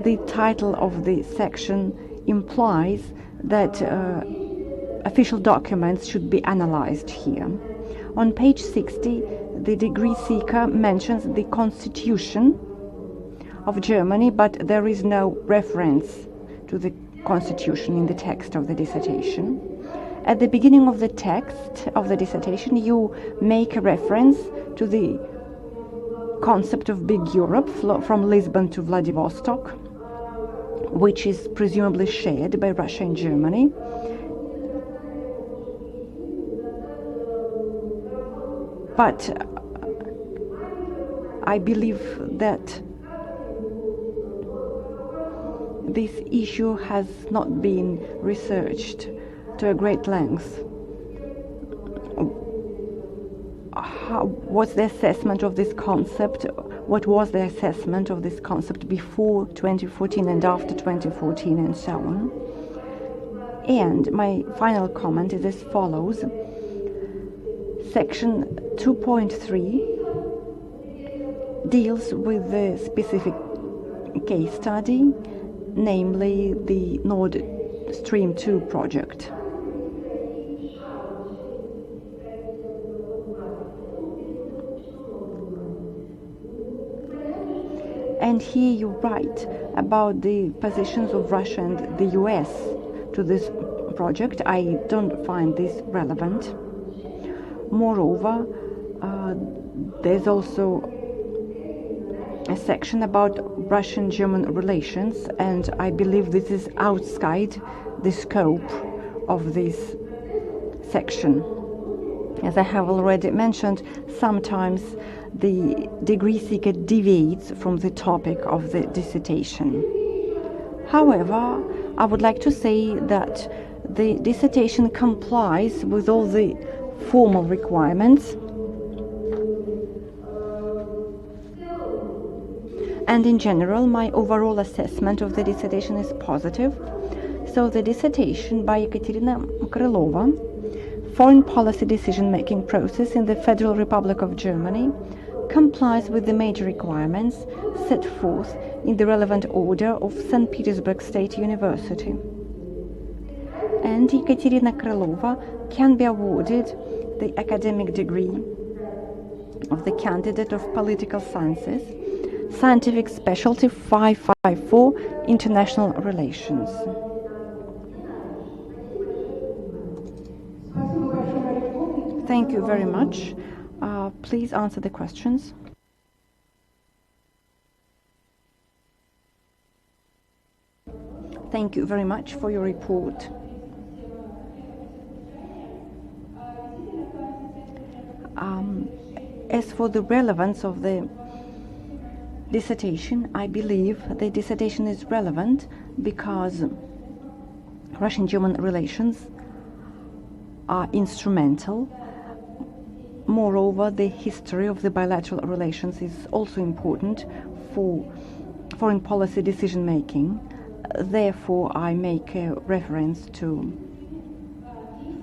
the title of the section implies that official documents should be analyzed here. On page 60, the degree seeker mentions the Constitution of Germany, but there is no reference to the Constitution in the text of the dissertation. At the beginning of the text of the dissertation, you make a reference to the concept of big Europe from Lisbon to Vladivostok, which is presumably shared by Russia and Germany. But I believe that this issue has not been researched to a great length. What's the assessment of this concept? What was the assessment of this concept before 2014 and after 2014 and so on? And my final comment is as follows. Section 2.3 deals with the specific case study, namely the Nord Stream 2 project. And here you write about the positions of Russia and the US to this project. I don't find this relevant. Moreover, there's also a section about Russian-German relations, and I believe this is outside the scope of this section. As I have already mentioned, sometimes the degree seeker deviates from the topic of the dissertation. However, I would like to say that the dissertation complies with all the formal requirements, and in general my overall assessment of the dissertation is positive. So the dissertation by Ekaterina Krylova, Foreign Policy Decision-Making Process in the Federal Republic of Germany, complies with the major requirements set forth in the relevant order of St. Petersburg State University. And Ekaterina Krylova can be awarded the academic degree of the candidate of Political Sciences, Scientific Specialty 554, International Relations. Thank you very much. Please answer the questions. Thank you very much for your report. As for the relevance of the dissertation, I believe the dissertation is relevant because Russian-German relations are instrumental. Moreover, the history of the bilateral relations is also important for foreign policy decision-making. Therefore, I make a reference to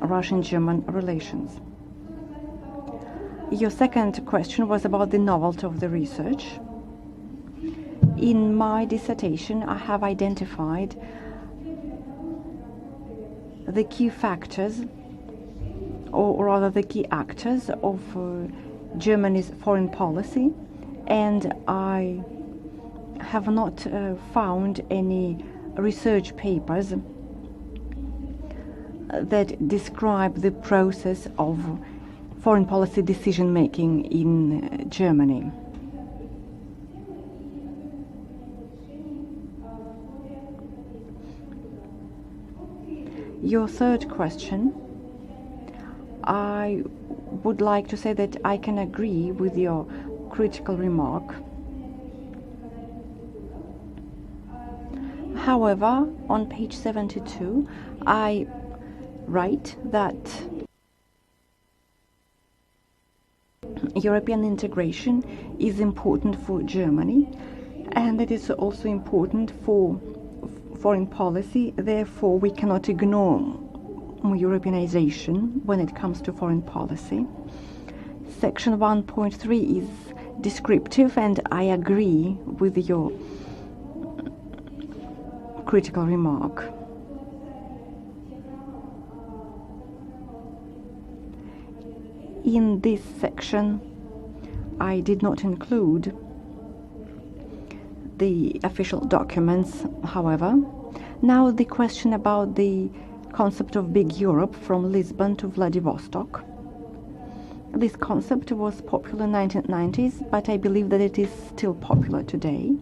Russian-German relations. Your second question was about the novelty of the research. In my dissertation, I have identified the key factors, or rather the key actors of Germany's foreign policy, and I have not found any research papers that describe the process of foreign policy decision-making in Germany. Your third question, I would like to say that I can agree with your critical remark. However, on page 72, I write that European integration is important for Germany, and it is also important for foreign policy. Therefore, we cannot ignore Europeanization when it comes to foreign policy. Section 1.3 is descriptive, and I agree with your critical remark. In this section, I did not include the official documents, however. Now the question about the concept of big Europe from Lisbon to Vladivostok. This concept was popular in the 1990s, but I believe that it is still popular today.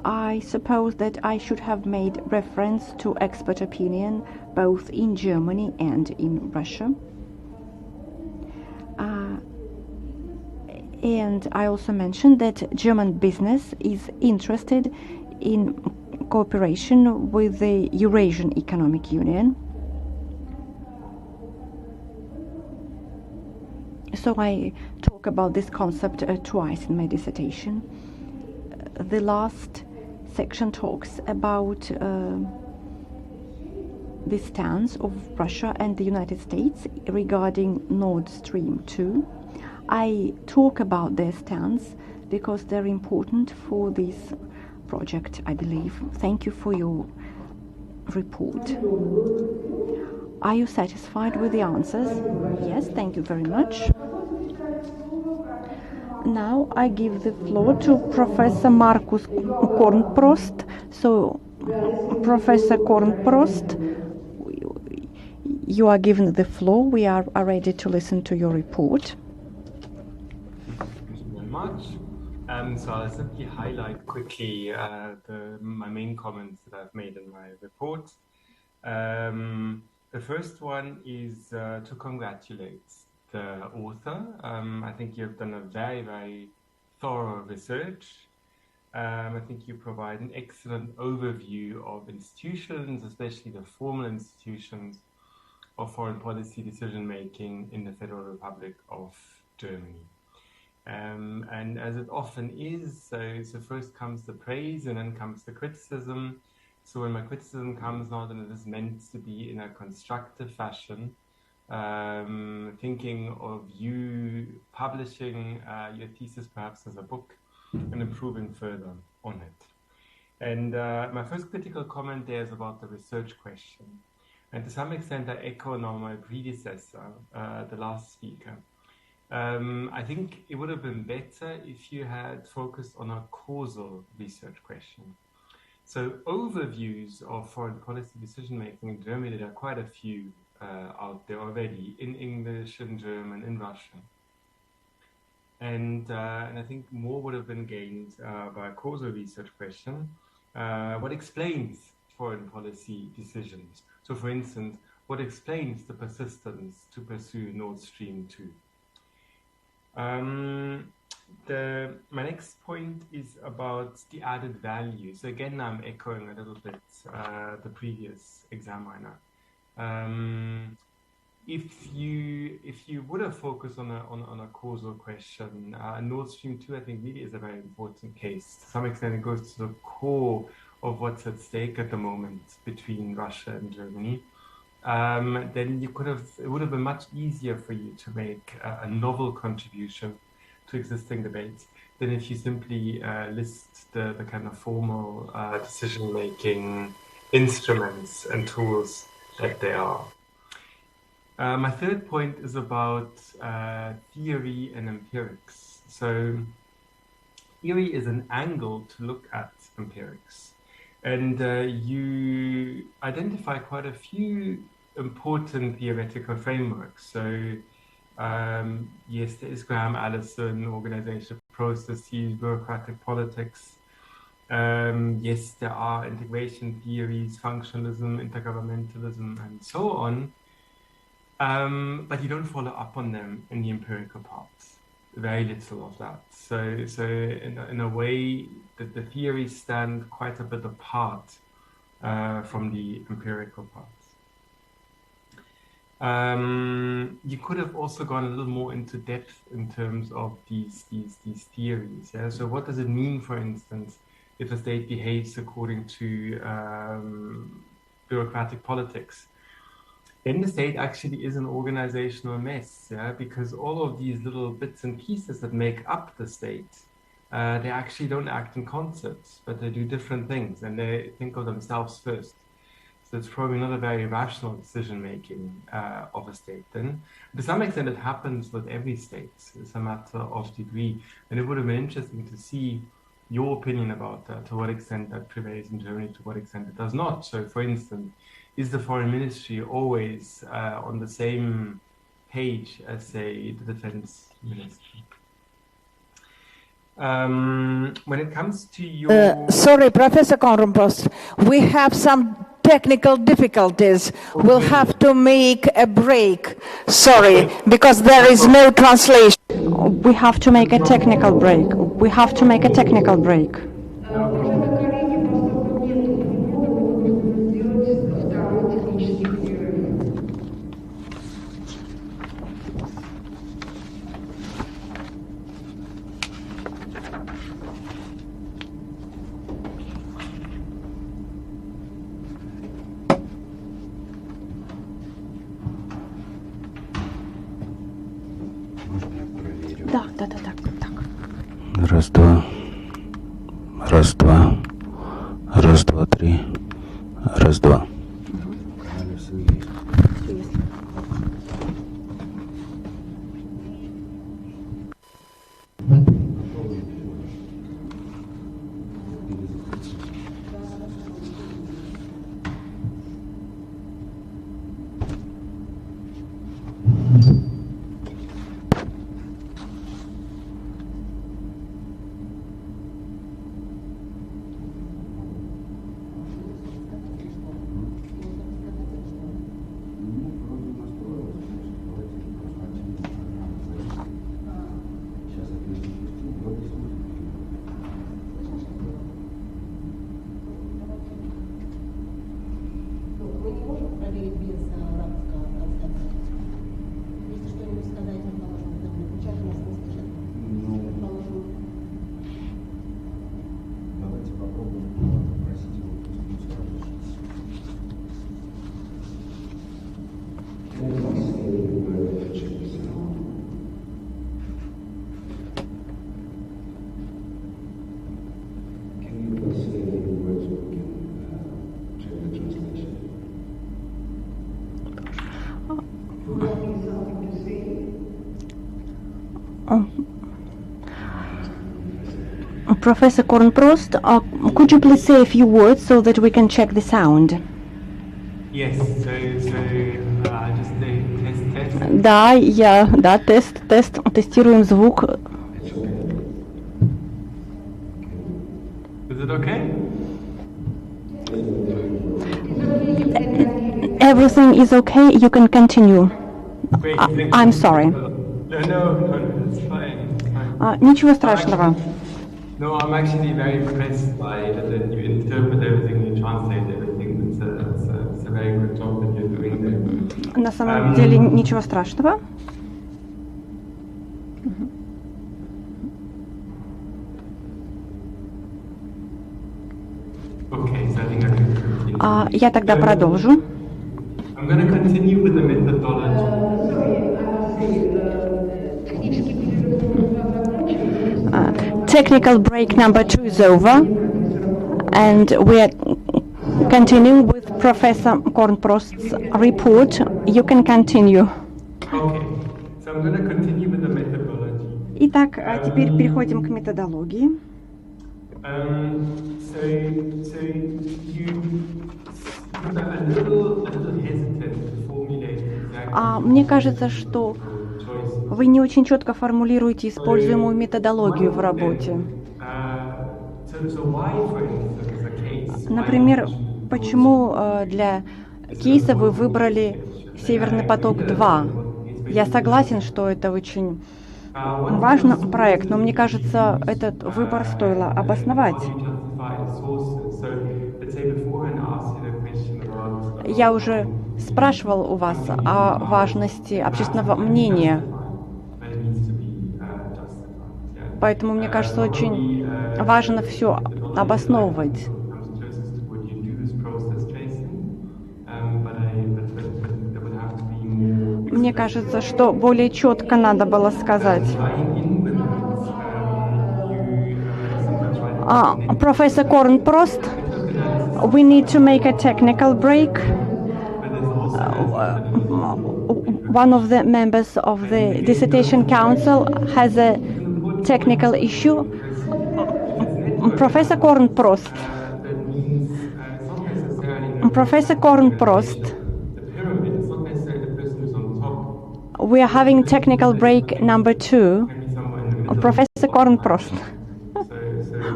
I suppose that I should have made reference to expert opinion both in Germany and in Russia. And I also mentioned that German business is interested in cooperation with the Eurasian Economic Union. So I talk about this concept twice in my dissertation. The last section talks about the stance of Russia and the United States regarding Nord Stream 2. I talk about their stance because they're important for this project, I believe. Thank you for your report. Are you satisfied with the answers? Yes, thank you very much. Now I give the floor to Professor Markus Kornprost. So, Professor Kornprost, you are given the floor. We are ready to listen to your report. Thank you very much. So I'll simply highlight quickly my main comments that I've made in my report. The first one is to congratulate the author. I think you've done a very, very thorough research. I think you provide an excellent overview of institutions, especially the formal institutions of foreign policy decision-making in the Federal Republic of Germany. And as it often is, so first comes the praise and then comes the criticism. So when my criticism comes now, then it is meant to be in a constructive fashion, thinking of you publishing your thesis perhaps as a book and improving further on it. And my first critical comment there is about the research question. And to some extent, I echo now my predecessor, the last speaker. I think it would have been better if you had focused on a causal research question. So overviews of foreign policy decision-making in Germany, there are quite a few out there already, in English, in German, in Russian. And I think more would have been gained by a causal research question. What explains foreign policy decisions? So for instance, what explains the persistence to pursue Nord Stream 2? My next point is about the added value. So again, I'm echoing a little bit the previous examiner. If you would have focused on a causal question, Nord Stream 2, I think, really is a very important case. To some extent, it goes to the core of what's at stake at the moment between Russia and Germany. Then it would have been much easier for you to make a novel contribution to existing debates than if you simply list the kind of formal decision-making instruments and tools that they are. My third point is about theory and empirics. So theory is an angle to look at empirics. And you identify quite a few important theoretical frameworks. So yes, there is Graham Allison, organizational processes, bureaucratic politics. Yes, there are integration theories, functionalism, intergovernmentalism, and so on. But you don't follow up on them in the empirical parts. Very little of that. So in a way, the theories stand quite a bit apart from the empirical parts. You could have also gone a little more into depth in terms of these theories. Yeah? So what does it mean, for instance, if a state behaves according to bureaucratic politics? Then the state actually is an organizational mess, yeah? Because all of these little bits and pieces that make up the state, they actually don't act in concert, but they do different things and they think of themselves first. So it's probably not a very rational decision-making of a state then. To some extent, it happens with every state. It's a matter of degree. And it would have been interesting to see your opinion about that, to what extent that prevails in Germany, to what extent it does not. So, for instance, is the foreign ministry always on the same page as, say, the defense ministry? When it comes to your... Sorry, Professor Kornprost, we have some technical difficulties. We'll have to make a break. Sorry, because there is no translation. we have to make a technical break. We have to make a technical break. Да, так. Раз, два. Раз, два. Раз, два, три. Раз, два. Professor Kornprost, could you please say a few words so that we can check the sound? Yes, so just test. Да, тест, тестируем звук. Is it okay? Everything is okay, you can continue. Great, thank you. I'm sorry. No, it's fine. Ничего страшного. No, I'm actually very impressed by that you interpret everything, you translate everything. It's a very good job that you're doing there. На самом деле ничего страшного. Okay, so I think I can continue. Я тогда продолжу. I'm going to continue with the methodology. Technical break number 2 is over, and we are continuing with Professor Kornprost's report. You can continue. Okay, so I'm going to continue with the methodology. Итак, теперь переходим к методологии. So you were a little hesitant to formulate exactly. Мне кажется, что вы не очень четко формулируете используемую методологию в работе. Например, почему для кейса вы выбрали «Северный поток-2»? Я согласен, что это очень важный проект, но мне кажется, этот выбор стоило обосновать. Я уже спрашивал у вас о важности общественного мнения. Поэтому, мне кажется, очень важно все обосновывать. Мне кажется, что более четко надо было сказать. Professor Kornprost, we need to make a technical break. One of the members of the Dissertation Council has a technical issue. Professor Kornprost, we are having technical break number 2. Professor Kornprost,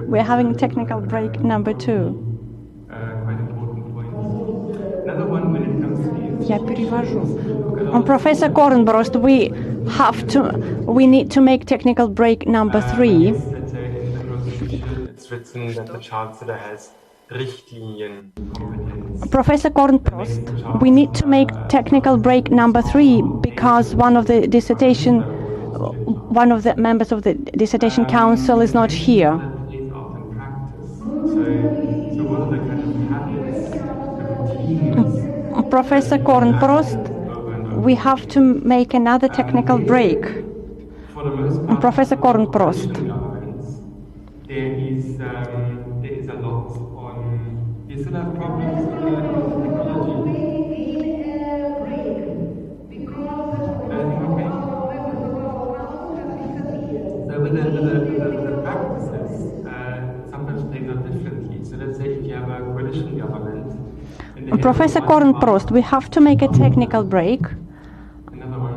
we are having technical break number 2. Я перевожу. Professor Kornprost, we we need to make technical break number 3. Yes, that in the constitution it's written that the chancellor has Richtlinienkompetenz. Professor Kornprost, we need to make technical break number 3 because one of the members of the dissertation council is not here. That plays out in practice. So what are the kind of habits, the routines? Professor Kornprost, we have to make another technical break. For the most part, Professor Kornprost. There is a lot on. You still have problems with the technology. So with the practices, sometimes things are differently. So let's say if you have a coalition government. Professor Kornprost, we have to make a technical break. Another one,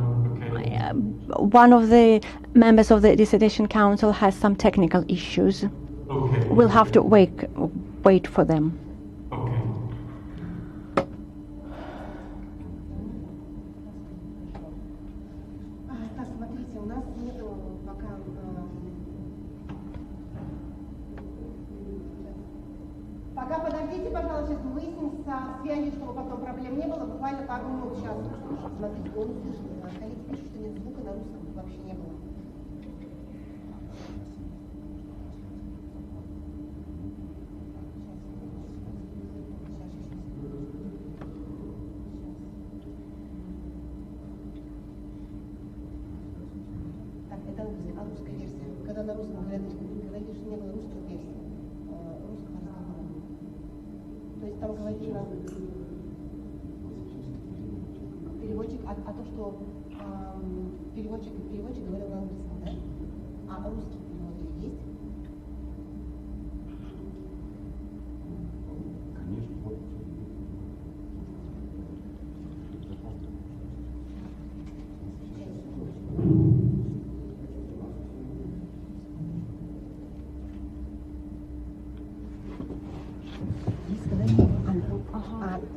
okay. One of the members of the dissertation council has some technical issues. Okay. We'll have to wait for them. Okay. Так, смотрите, у нас нету пока... Пока подождите, пожалуйста, сейчас выясним со связью, чтобы потом проблем не было. Буквально пару минут сейчас. Смотрите, он услышал. Коллеги пишут, что нет звука на русском вообще не было. Так, это русская версия. Когда на русском говорят, что не было русской версии. Русского разговора. То есть там говорится переводчик, а то, что переводчик говорил на английском, да? А русский перевод есть?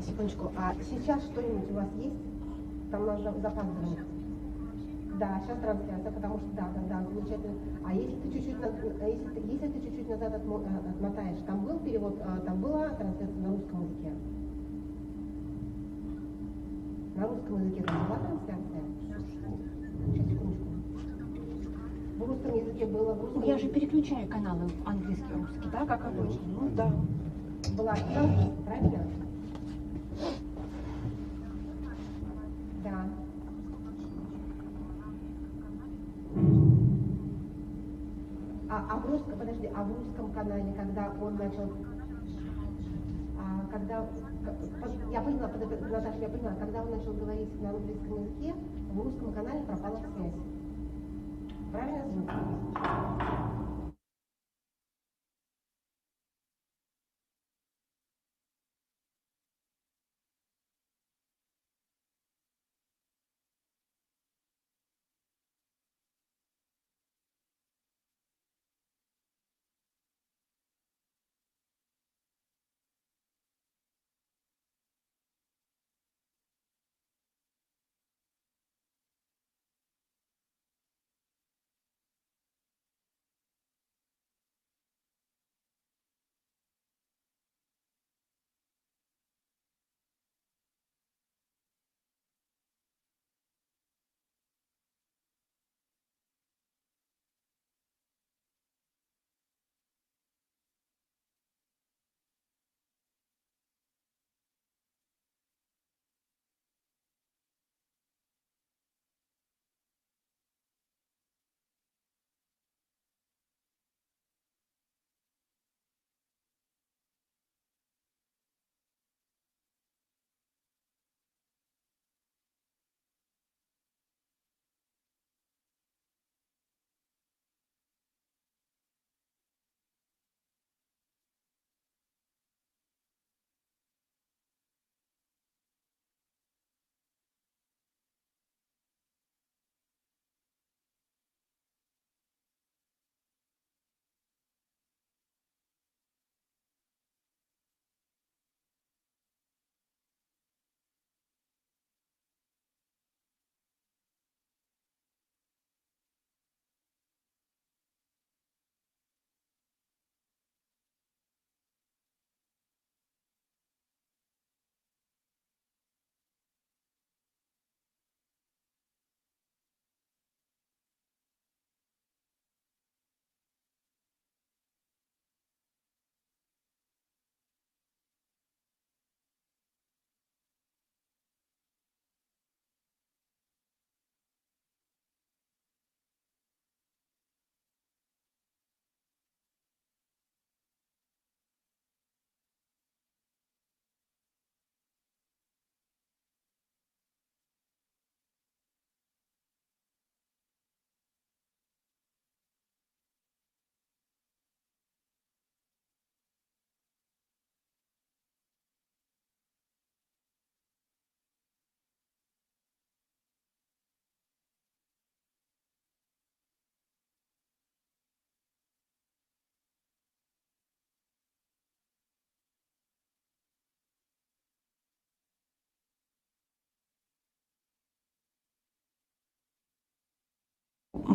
Секундочку, а сейчас что-нибудь у вас есть? Там у нас запаздывание. Да, сейчас трансляция, потому что да, замечательно. А если ты чуть-чуть назад отмотаешь, там был перевод, там была трансляция на русском языке? На русском языке там была трансляция? Сейчас, секундочку. В русском языке было, в русском... Я же переключаю каналы английский, русский, да, как обычно? Ну да. Была трансляция, правильно? Да. А в русском канале, когда он начал, я поняла, Наташа, я поняла, когда он начал говорить на английском языке, в русском канале пропала связь. Правильно звук?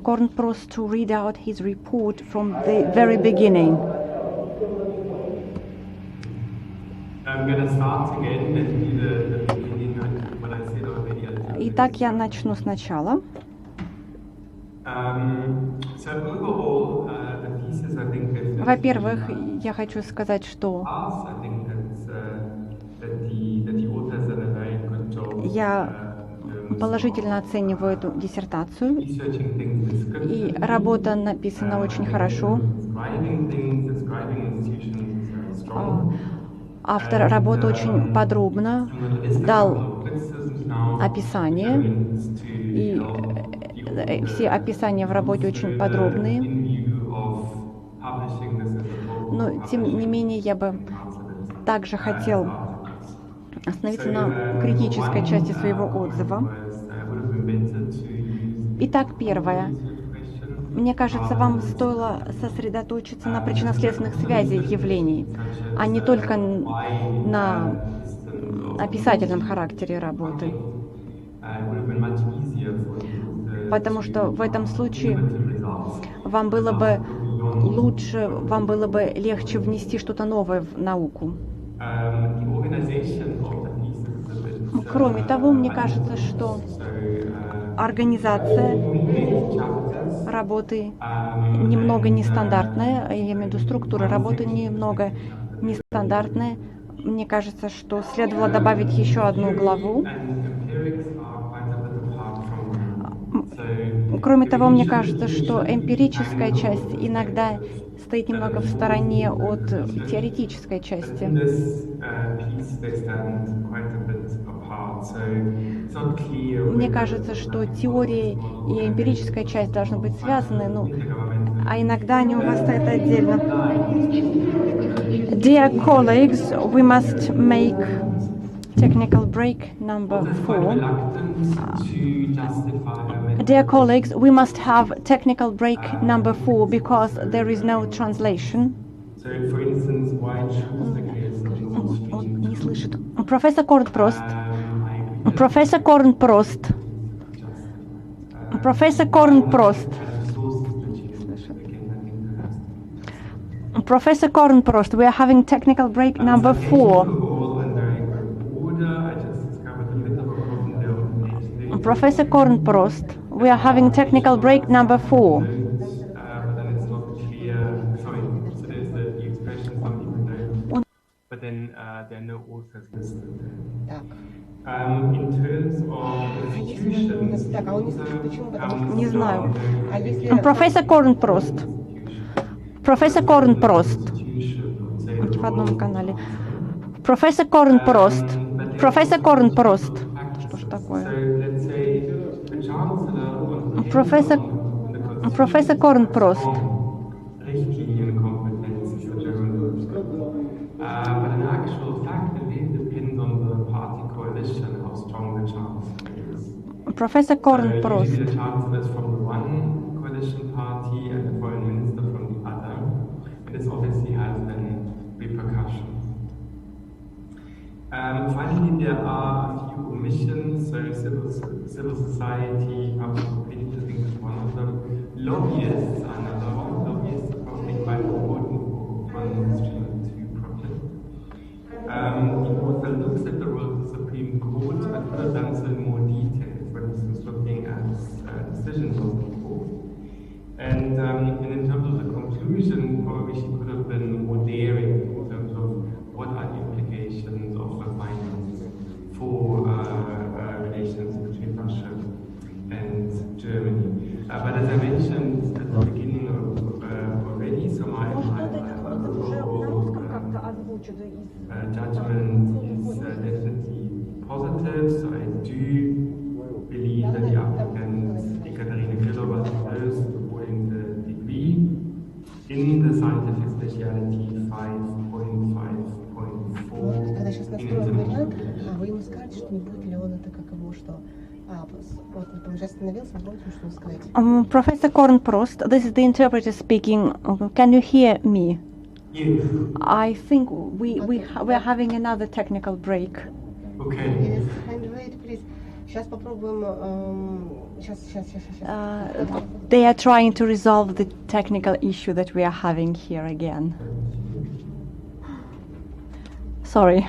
Kornprost to read out his report from the very beginning. I'm going to start again at the beginning, what I said already. Итак, я начну сначала. So overall, the thesis, I think, is Во-первых, я хочу сказать, что I think that the authors did a very good job. я положительно оцениваю эту диссертацию, Researching things, description, и работа написана очень хорошо. describing things, describing institutions is very strong. Автор работы очень подробно дал Criticisms now, описание, и все описания в работе очень подробные. in view of publishing this as a book, Но, тем не менее, я бы также хотел остановиться на критической части своего отзыва. Итак, первое. Мне кажется, вам стоило сосредоточиться на причинно-следственных связях явлений, а не только на описательном характере работы. Потому что в этом случае вам было бы лучше, вам было бы легче внести что-то новое в науку. Кроме того, мне кажется, что организация работы немного нестандартная, я имею в виду структура работы немного нестандартная. Мне кажется, что следовало добавить еще одну главу. Кроме того, мне кажется, что эмпирическая часть иногда стоит немного в стороне от теоретической части. Мне кажется, что теория и эмпирическая часть должны быть связаны, а иногда они у вас стоят отдельно. Dear colleagues, we must make technical break number 4. Dear colleagues, we must have technical break number 4 because there is no translation. So, for instance, why choose the case of Он не слышит. Профессор Kornprost. Профессор Kornprost. Профессор Kornprost. Professor Kornprost, we are having technical break number 4. Professor Kornprost, we are having technical break number 4. But then there are no authors listed. Так. In terms of institutions, Так, а он не слышит, почему? Потому что... Не знаю. А если... Профессор Kornprost. Профессор Kornprost. В одном канале. Профессор Kornprost. Профессор Kornprost. Что ж такое? Профессор Kornprost. But in actual fact, it really depends on the party coalition how strong the chancellor is. Professor Kornprost. So the chancellor is from the one coalition party and the foreign minister from the other, and this obviously has then repercussions. Finally, there are a few omissions. So civil society, public opinion, I think is one of them. Lobbyists are another one. Lobbyists are probably quite important for one instrument to project. The author looks at the role of the Supreme Court, but could have done so in more detail, for instance, looking at decisions of the court. And in terms of the conclusion, probably she could have been more daring in terms of what are the implications of the findings for relations between Russia and Germany. But as I mentioned at the beginning already, so my judgment is definitely positive. So I do believe that the applicant Ekaterina Krylova deserves the awarding the degree in the scientific specialty 5.5.4. Когда сейчас настроим вариант, вы ему скажете, что не будет ли он это как его, что... вот он уже остановился, вы можете что сказать? Professor Kornprost, this is the interpreter speaking. Can you hear me? Yes. I think we're having another technical break. Okay. Yes, and wait, please. Сейчас попробуем. Сейчас. They are trying to resolve the technical issue that we are having here again. Sorry.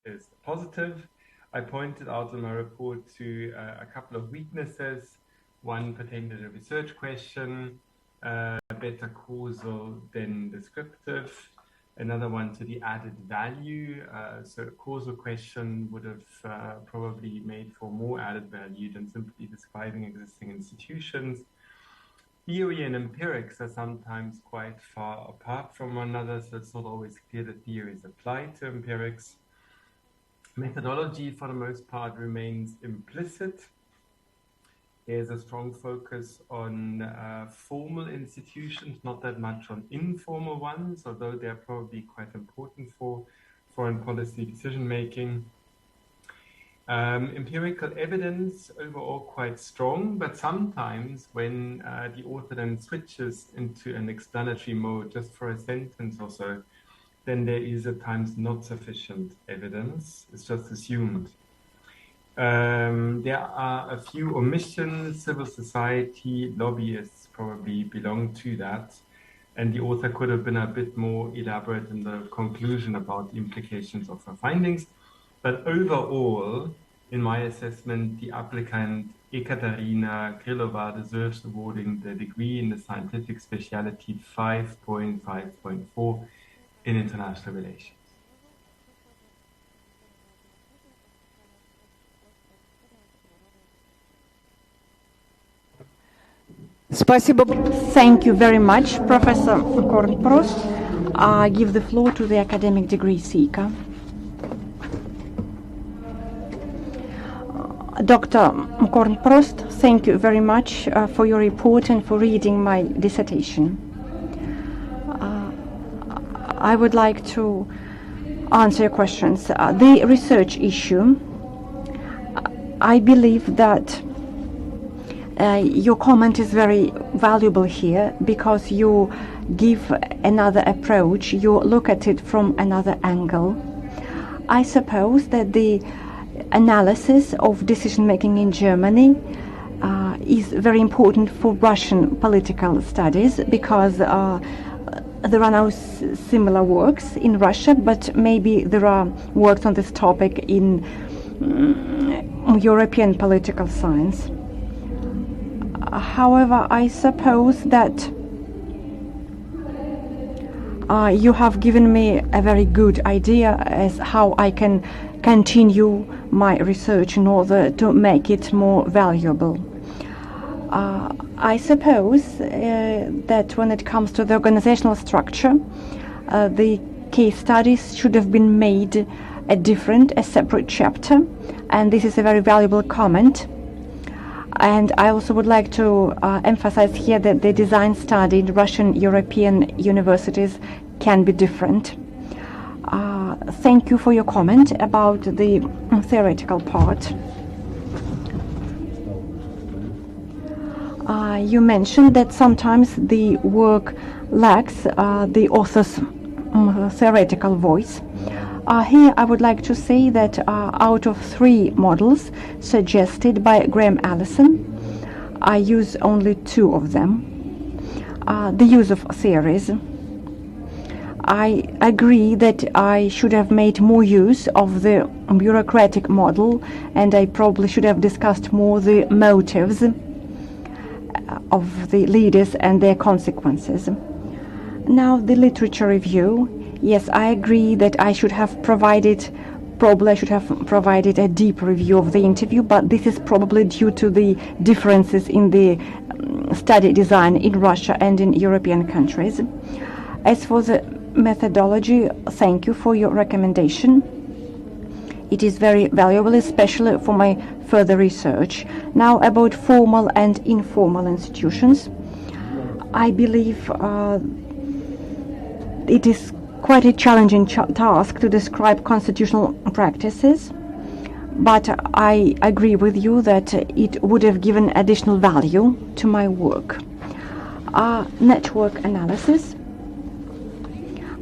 is positive. I pointed out in my report to a couple of weaknesses. One pertained to the research question, better causal than descriptive. Another one to the added value. So a causal question would have probably made for more added value than simply describing existing institutions. Theory and empirics are sometimes quite far apart from one another, so it's not always clear that theories apply to empirics. Methodology, for the most part, remains implicit. There's a strong focus on formal institutions, not that much on informal ones, although they're probably quite important for foreign policy decision-making. Empirical evidence overall quite strong, but sometimes when the author then switches into an explanatory mode just for a sentence or so, then there is at times not sufficient evidence. It's just assumed. There are a few omissions. Civil society, lobbyists probably belong to that. And the author could have been a bit more elaborate in the conclusion about the implications of her findings. But overall, in my assessment, the applicant Ekaterina Krylova deserves awarding the degree in the scientific specialty 5.5.4 in international relations. Thank you very much, Professor Kornprost. I give the floor to the academic degree seeker. Dr. Kornprost, thank you very much for your report and for reading my dissertation. I would like to answer your questions. The research issue, I believe that your comment is very valuable here because you give another approach, you look at it from another angle. I suppose that the analysis of decision-making in Germany is very important for Russian political studies because there are no similar works in Russia, but maybe there are works on this topic in European political science. However, I suppose that you have given me a very good idea as how I can continue my research in order to make it more valuable. I suppose that when it comes to the organizational structure, the case studies should have been made a separate chapter, and this is a very valuable comment. And I also would like to emphasize here that the design study in Russian European universities can be different. Thank you for your comment about the theoretical part. You mentioned that sometimes the work lacks the author's theoretical voice. Here I would like to say that out of 3 models suggested by Graham Allison, I use only 2 of them. The use of theories. I agree that I should have made more use of the bureaucratic model, and I probably should have discussed more the motives of the leaders and their consequences. Now the literature review. Yes, I agree that I should have provided a deep review of the interview, but this is probably due to the differences in the study design in Russia and in European countries. As for the methodology, thank you for your recommendation. It is very valuable, especially for my further research. Now about formal and informal institutions. I believe it is quite a challenging task to describe constitutional practices, but I agree with you that it would have given additional value to my work. Network analysis.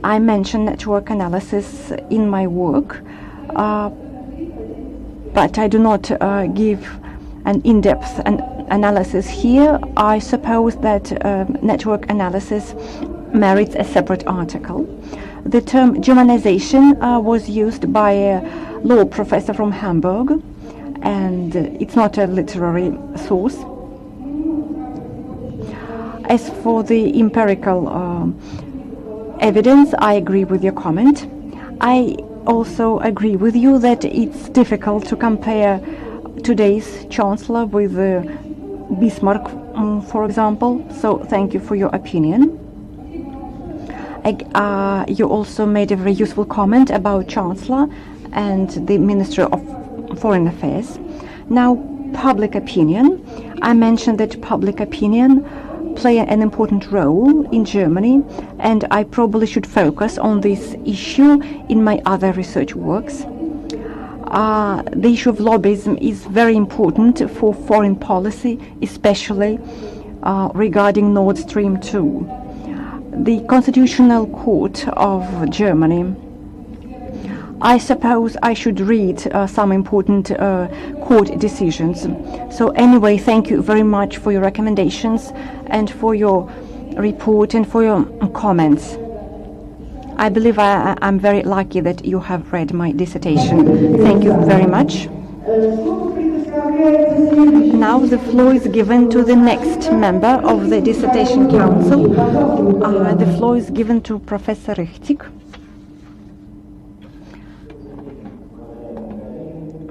I mention network analysis in my work, but I do not give an in-depth analysis here. I suppose that network analysis merits a separate article. The term Germanization was used by a law professor from Hamburg, and it's not a literary source. As for the empirical evidence, I agree with your comment. I also agree with you that it's difficult to compare today's Chancellor with Bismarck, for example, so thank you for your opinion. You also made a very useful comment about Chancellor and the Minister of Foreign Affairs. Now, public opinion. I mentioned that public opinion play an important role in Germany, and I probably should focus on this issue in my other research works. The issue of lobbyism is very important for foreign policy, especially regarding Nord Stream 2. The Constitutional Court of Germany. I suppose I should read some important court decisions. So anyway, thank you very much for your recommendations and for your report and for your comments. I believe I'm very lucky that you have read my dissertation. Thank you very much. Now the floor is given to the next member of the Dissertation Council. The floor is given to Professor Richtig.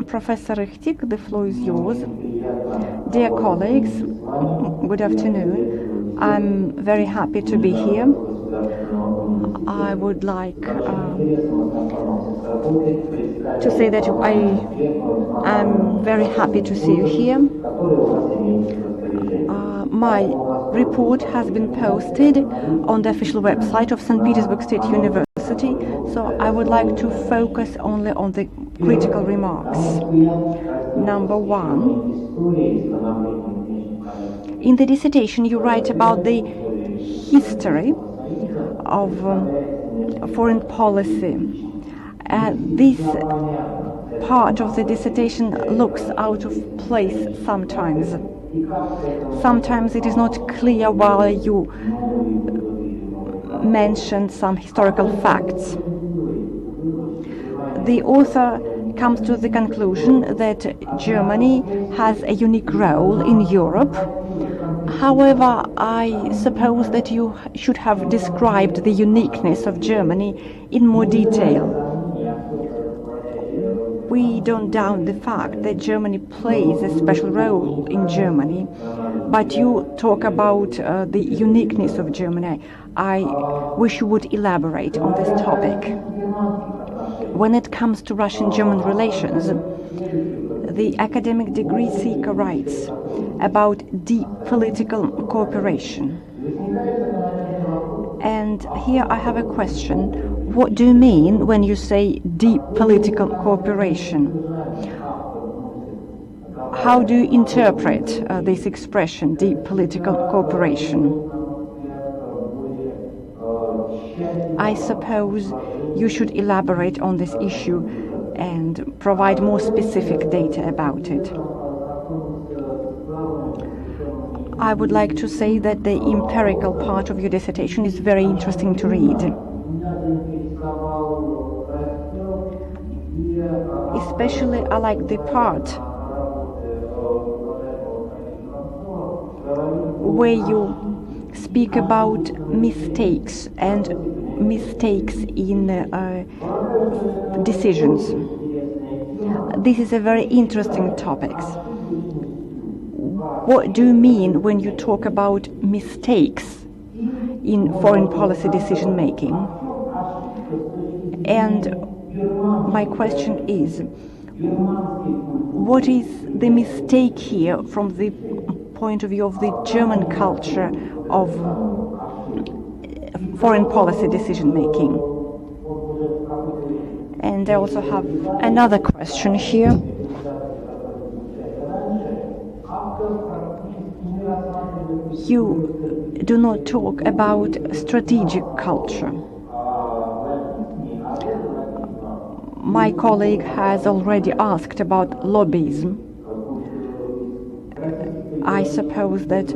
Professor Richtig, the floor is yours. Dear colleagues, good afternoon. I'm very happy to be here. I would like to say that I am very happy to see you here. My report has been posted on the official website of St. Petersburg State University, so I would like to focus only on the critical remarks. Number one, in the dissertation you write about the history of foreign policy. This part of the dissertation looks out of place sometimes. Sometimes it is not clear while you mention some historical facts. The author comes to the conclusion that Germany has a unique role in Europe. However, I suppose that you should have described the uniqueness of Germany in more detail. We don't doubt the fact that Germany plays a special role in Germany, but you talk about the uniqueness of Germany. I wish you would elaborate on this topic. When it comes to Russian-German relations, the academic degree seeker writes about deep political cooperation. And here I have a question. What do you mean when you say deep political cooperation? How do you interpret this expression, deep political cooperation? I suppose you should elaborate on this issue and provide more specific data about it. I would like to say that the empirical part of your dissertation is very interesting to read. Especially I like the part where you speak about mistakes and mistakes in decisions. This is a very interesting topic. What do you mean when you talk about mistakes in foreign policy decision making? And my question is, what is the mistake here from the point of view of the German culture of foreign policy decision making? And I also have another question here. You do not talk about strategic culture. My colleague has already asked about lobbyism. I suppose that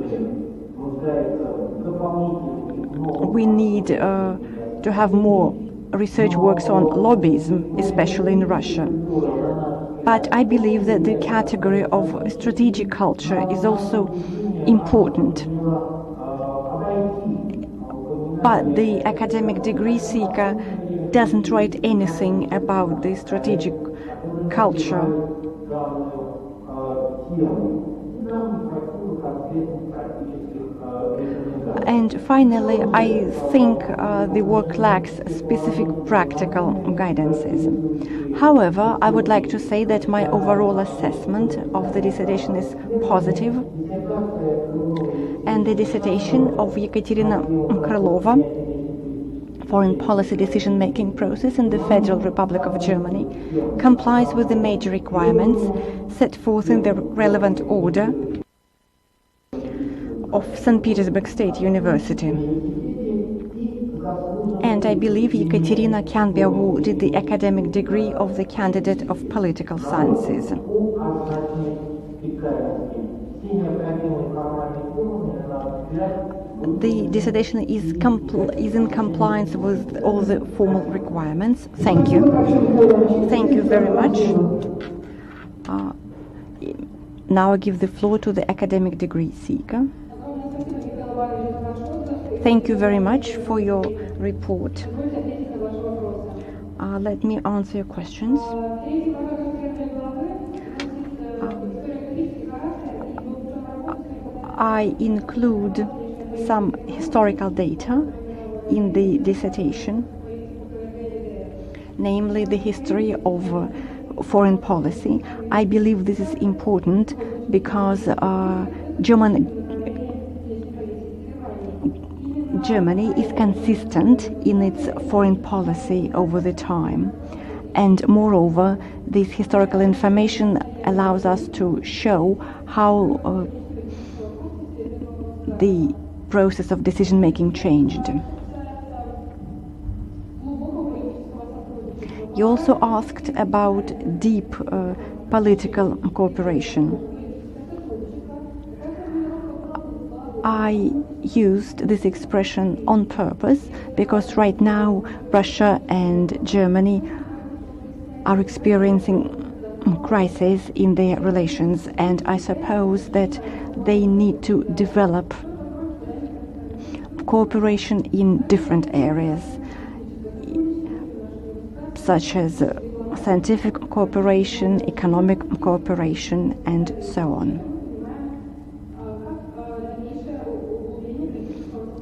we need to have more research works on lobbyism, especially in Russia. But I believe that the category of strategic culture is also important. But the academic degree seeker doesn't write anything about the strategic culture. And finally, I think the work lacks specific practical guidances. However, I would like to say that my overall assessment of the dissertation is positive, and the dissertation of Ekaterina Krylova, Foreign Policy Decision-Making Process in the Federal Republic of Germany, complies with the major requirements set forth in the relevant order of St. Petersburg State University. And I believe Ekaterina can be awarded the academic degree of the candidate of political sciences. The dissertation is in compliance with all the formal requirements. Thank you. Thank you very much. Now I give the floor to the academic degree seeker. Thank you very much for your report. Let me answer your questions. I include some historical data in the dissertation, namely the history of foreign policy. I believe this is important because Germany is consistent in its foreign policy over the time. And moreover, this historical information allows us to show how the process of decision-making changed. You also asked about deep political cooperation. I used this expression on purpose because right now Russia and Germany are experiencing crises in their relations, and I suppose that they need to develop cooperation in different areas, such as scientific cooperation, economic cooperation, and so on.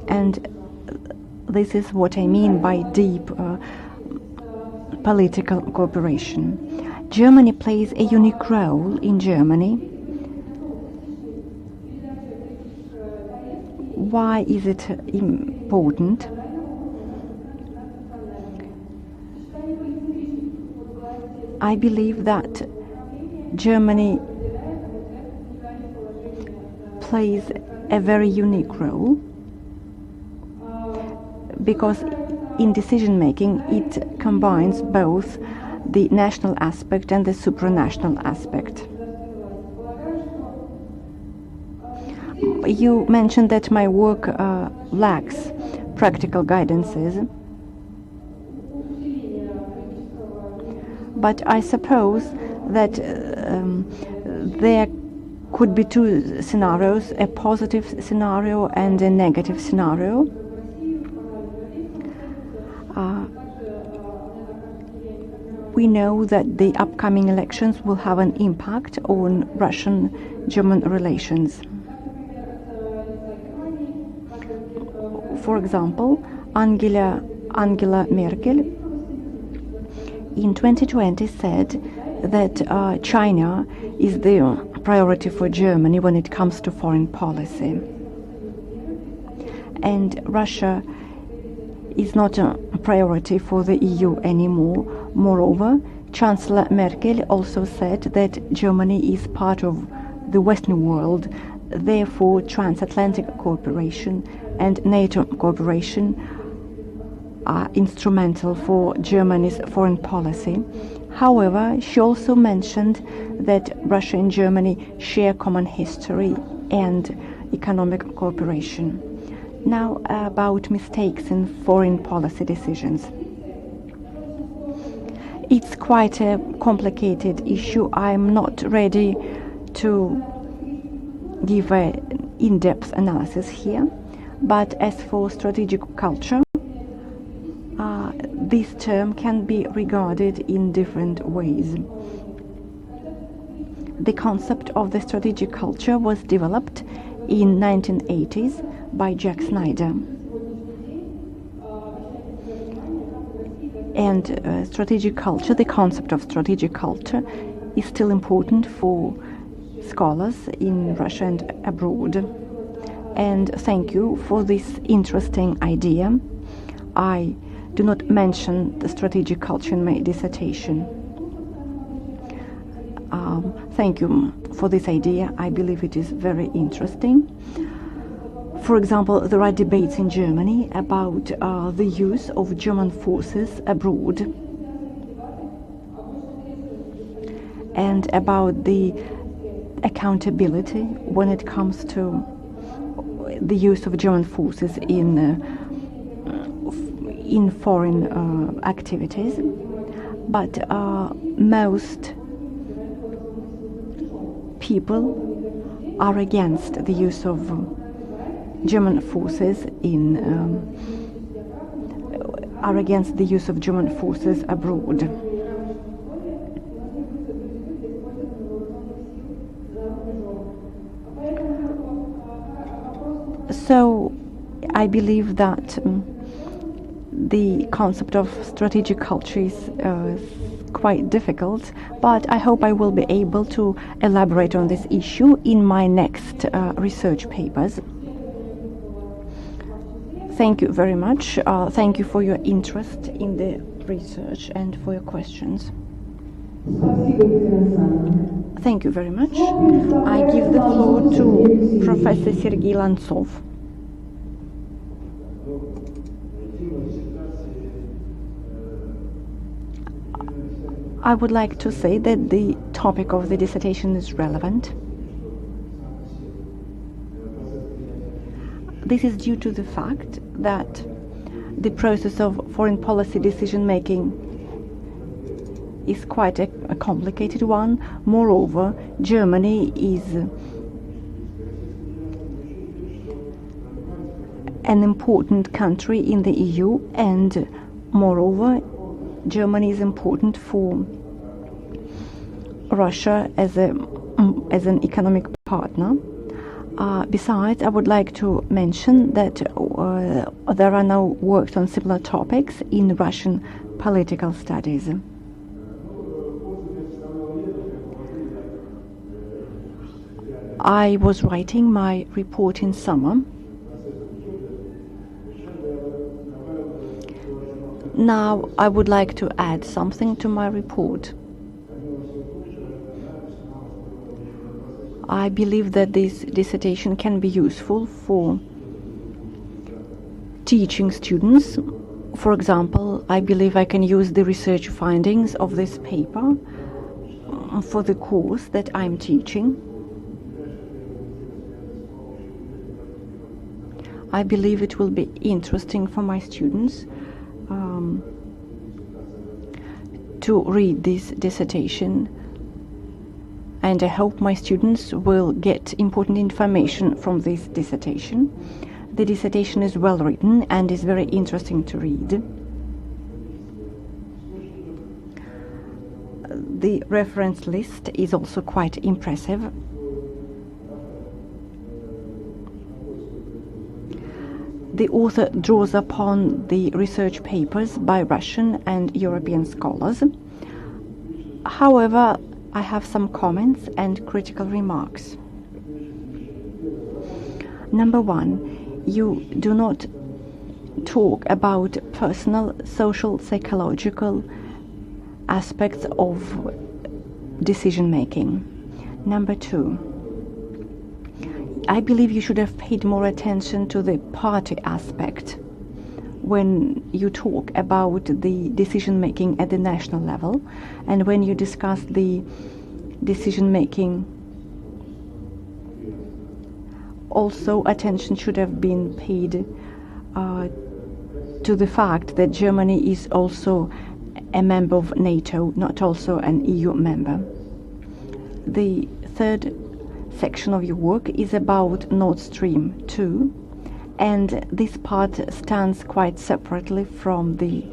And this is what I mean by deep political cooperation. Germany plays a unique role in Germany. Why is it important? I believe that Germany plays a very unique role because in decision-making it combines both the national aspect and the supranational aspect. You mentioned that my work lacks practical guidances, but I suppose that there could be two scenarios, a positive scenario and a negative scenario. We know that the upcoming elections will have an impact on Russian-German relations. For example, Angela Merkel in 2020 said that China is the priority for Germany when it comes to foreign policy. And Russia is not a priority for the EU anymore. Moreover, Chancellor Merkel also said that Germany is part of the Western world. Therefore, transatlantic cooperation and NATO cooperation are instrumental for Germany's foreign policy. However, she also mentioned that Russia and Germany share common history and economic cooperation. Now about mistakes in foreign policy decisions. It's quite a complicated issue. I'm not ready to give an in-depth analysis here, but as for strategic culture, this term can be regarded in different ways. The concept of the strategic culture was developed in 1980s by Jack Snyder. And strategic culture, the concept of strategic culture, is still important for scholars in Russia and abroad. And thank you for this interesting idea. I do not mention the strategic culture in my dissertation. Thank you for this idea. I believe it is very interesting. For example, there are debates in Germany about the use of German forces abroad and about the accountability when it comes to the use of German forces in foreign activities. But most people are against the use of German forces abroad. So I believe that the concept of strategic culture is quite difficult, but I hope I will be able to elaborate on this issue in my next research papers. Thank you very much. Thank you for your interest in the research and for your questions. Thank you very much. I give the floor to Professor Sergei Lantsov. I would like to say that the topic of the dissertation is relevant. This is due to the fact that the process of foreign policy decision-making is quite a complicated one. Moreover, Germany is an important country in the EU, and moreover, Germany is important for Russia as an economic partner. Besides, I would like to mention that there are now works on similar topics in Russian political studies. I was writing my report in summer. Now I would like to add something to my report. I believe that this dissertation can be useful for teaching students. For example, I believe I can use the research findings of this paper for the course that I'm teaching. I believe it will be interesting for my students to read this dissertation, and I hope my students will get important information from this dissertation. The dissertation is well written and is very interesting to read. The reference list is also quite impressive. The author draws upon the research papers by Russian and European scholars. However, I have some comments and critical remarks. Number one, you do not talk about personal, social, psychological aspects of decision-making. Number two, I believe you should have paid more attention to the party aspect when you talk about the decision-making at the national level, and when you discuss the decision-making, also attention should have been paid to the fact that Germany is also a member of NATO, not also an EU member. The third section of your work is about Nord Stream 2, and this part stands quite separately from the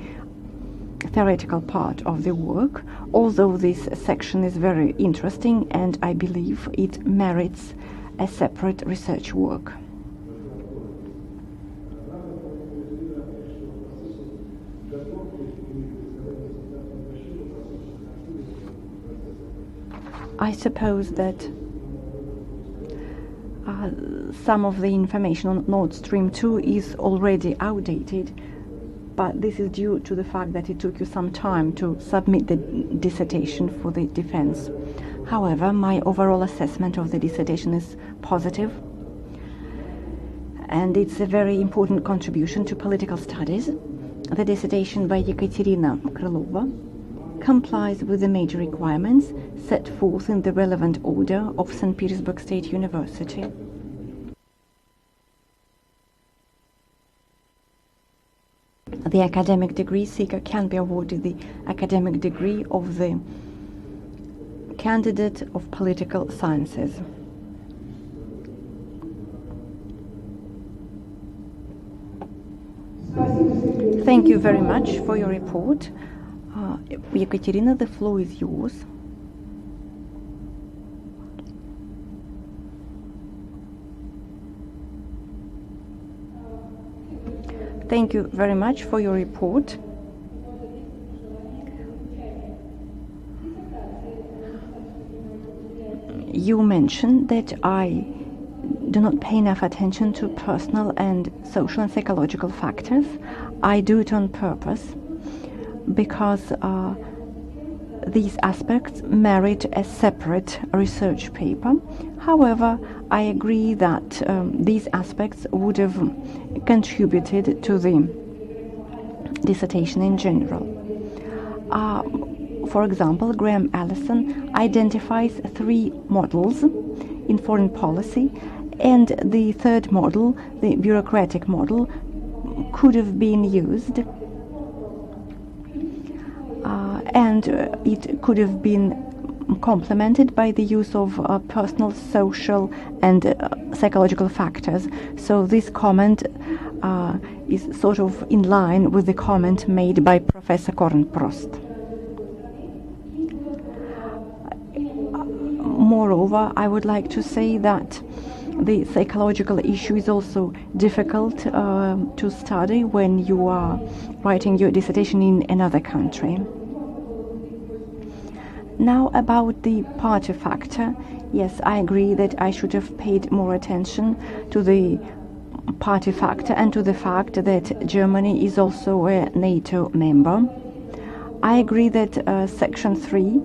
theoretical part of the work, although this section is very interesting and I believe it merits a separate research work. I suppose that some of the information on Nord Stream 2 is already outdated, but this is due to the fact that it took you some time to submit the dissertation for the defense. However, my overall assessment of the dissertation is positive, and it's a very important contribution to political studies. The dissertation by Ekaterina Krylova complies with the major requirements set forth in the relevant order of St. Petersburg State University. The academic degree seeker can be awarded the academic degree of the candidate of political sciences. Thank you very much for your report. Ekaterina, the floor is yours. Thank you very much for your report. You mentioned that I do not pay enough attention to personal and social and psychological factors. I do it on purpose because these aspects merit a separate research paper. However, I agree that these aspects would have contributed to the dissertation in general. For example, Graham Allison identifies 3 models in foreign policy, and the third model, the bureaucratic model, could have been used, and it could have been complemented by the use of personal, social and psychological factors. So this comment is sort of in line with the comment made by Professor Kornprost. Moreover, I would like to say that the psychological issue is also difficult to study when you are writing your dissertation in another country. Now about the party factor. Yes, I agree that I should have paid more attention to the party factor and to the fact that Germany is also a NATO member. I agree that Section 3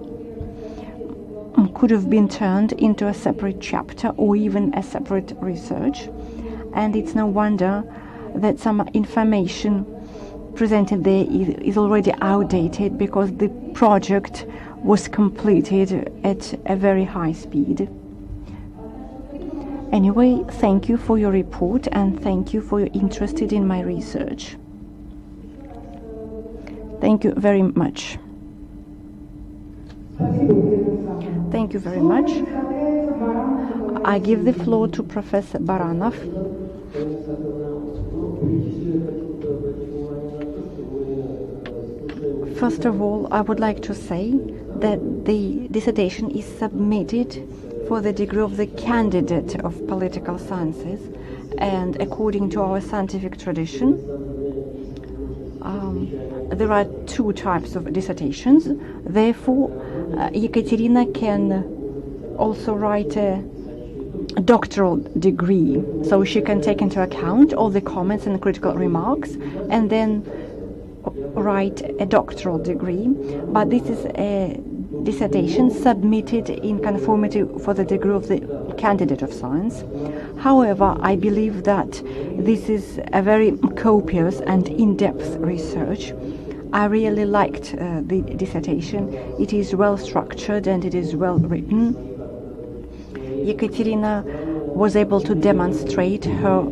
could have been turned into a separate chapter or even a separate research, and it's no wonder that some information presented there is already outdated because the project was completed at a very high speed. Anyway, thank you for your report and thank you for your interest in my research. Thank you very much. Thank you very much. I give the floor to Professor Baranov. First of all, I would like to say that the dissertation is submitted for the degree of the candidate of political sciences, and according to our scientific tradition, there are 2 types of dissertations. Therefore, Ekaterina can also write a doctoral degree, so she can take into account all the comments and critical remarks and then write a doctoral degree. But this is a dissertation submitted in conformity for the degree of the candidate of science. However, I believe that this is a very copious and in-depth research. I really liked the dissertation. It is well structured and it is well written. Ekaterina was able to demonstrate her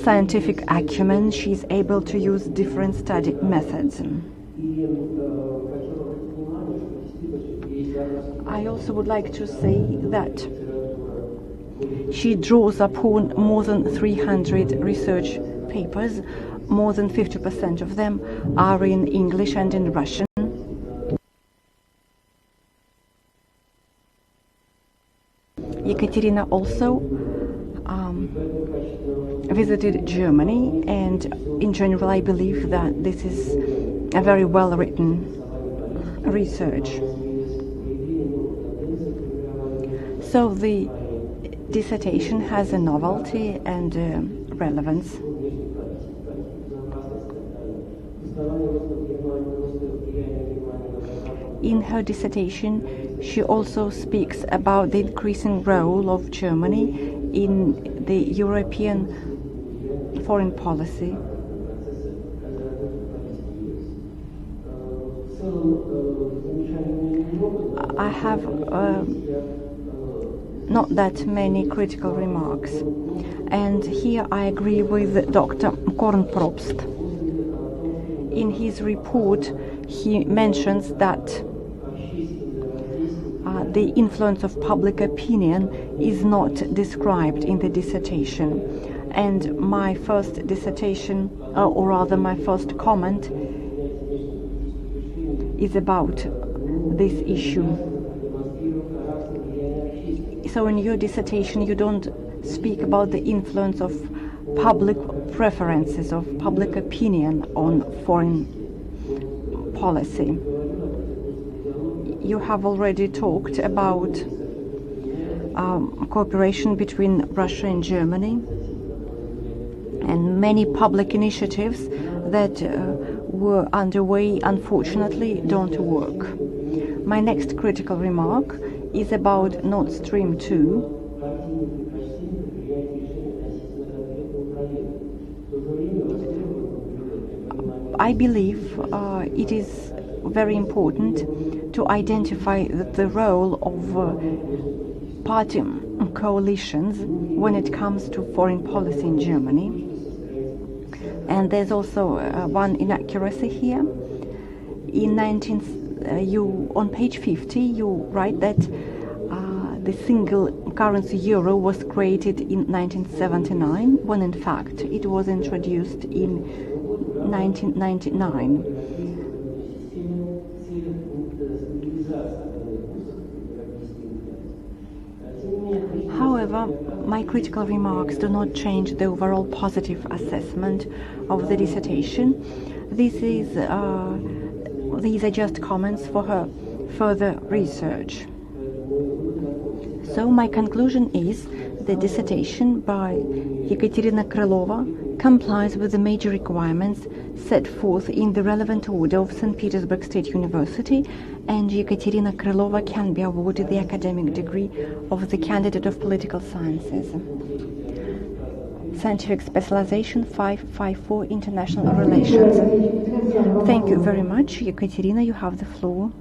scientific acumen. She's able to use different study methods. I also would like to say that she draws upon more than 300 research papers. More than 50% of them are in English and in Russian. Ekaterina also visited Germany, and in general I believe that this is a very well written research. So the dissertation has a novelty and relevance. In her dissertation, she also speaks about the increasing role of Germany in the European foreign policy. I have not that many critical remarks, and here I agree with Dr. Kornprobst. In his report, he mentions that the influence of public opinion is not described in the dissertation. And my first dissertation, or rather my first comment, is about this issue. So in your dissertation you don't speak about the influence of public preferences, of public opinion on foreign policy. You have already talked about cooperation between Russia and Germany, and many public initiatives that were underway, unfortunately, don't work. My next critical remark is about Nord Stream 2. I believe it is very important to identify the role of party coalitions when it comes to foreign policy in Germany. And there's also one inaccuracy here. On page 50, you write that the single currency euro was created in 1979, when in fact it was introduced in 1999. However, my critical remarks do not change the overall positive assessment of the dissertation. These are just comments for her further research. So my conclusion is the dissertation by Ekaterina Krylova complies with the major requirements set forth in the relevant order of St. Petersburg State University, and Ekaterina Krylova can be awarded the academic degree of the Candidate of Political Sciences. Scientific Specialization 554, International Relations. Thank you very much. Ekaterina, you have the floor.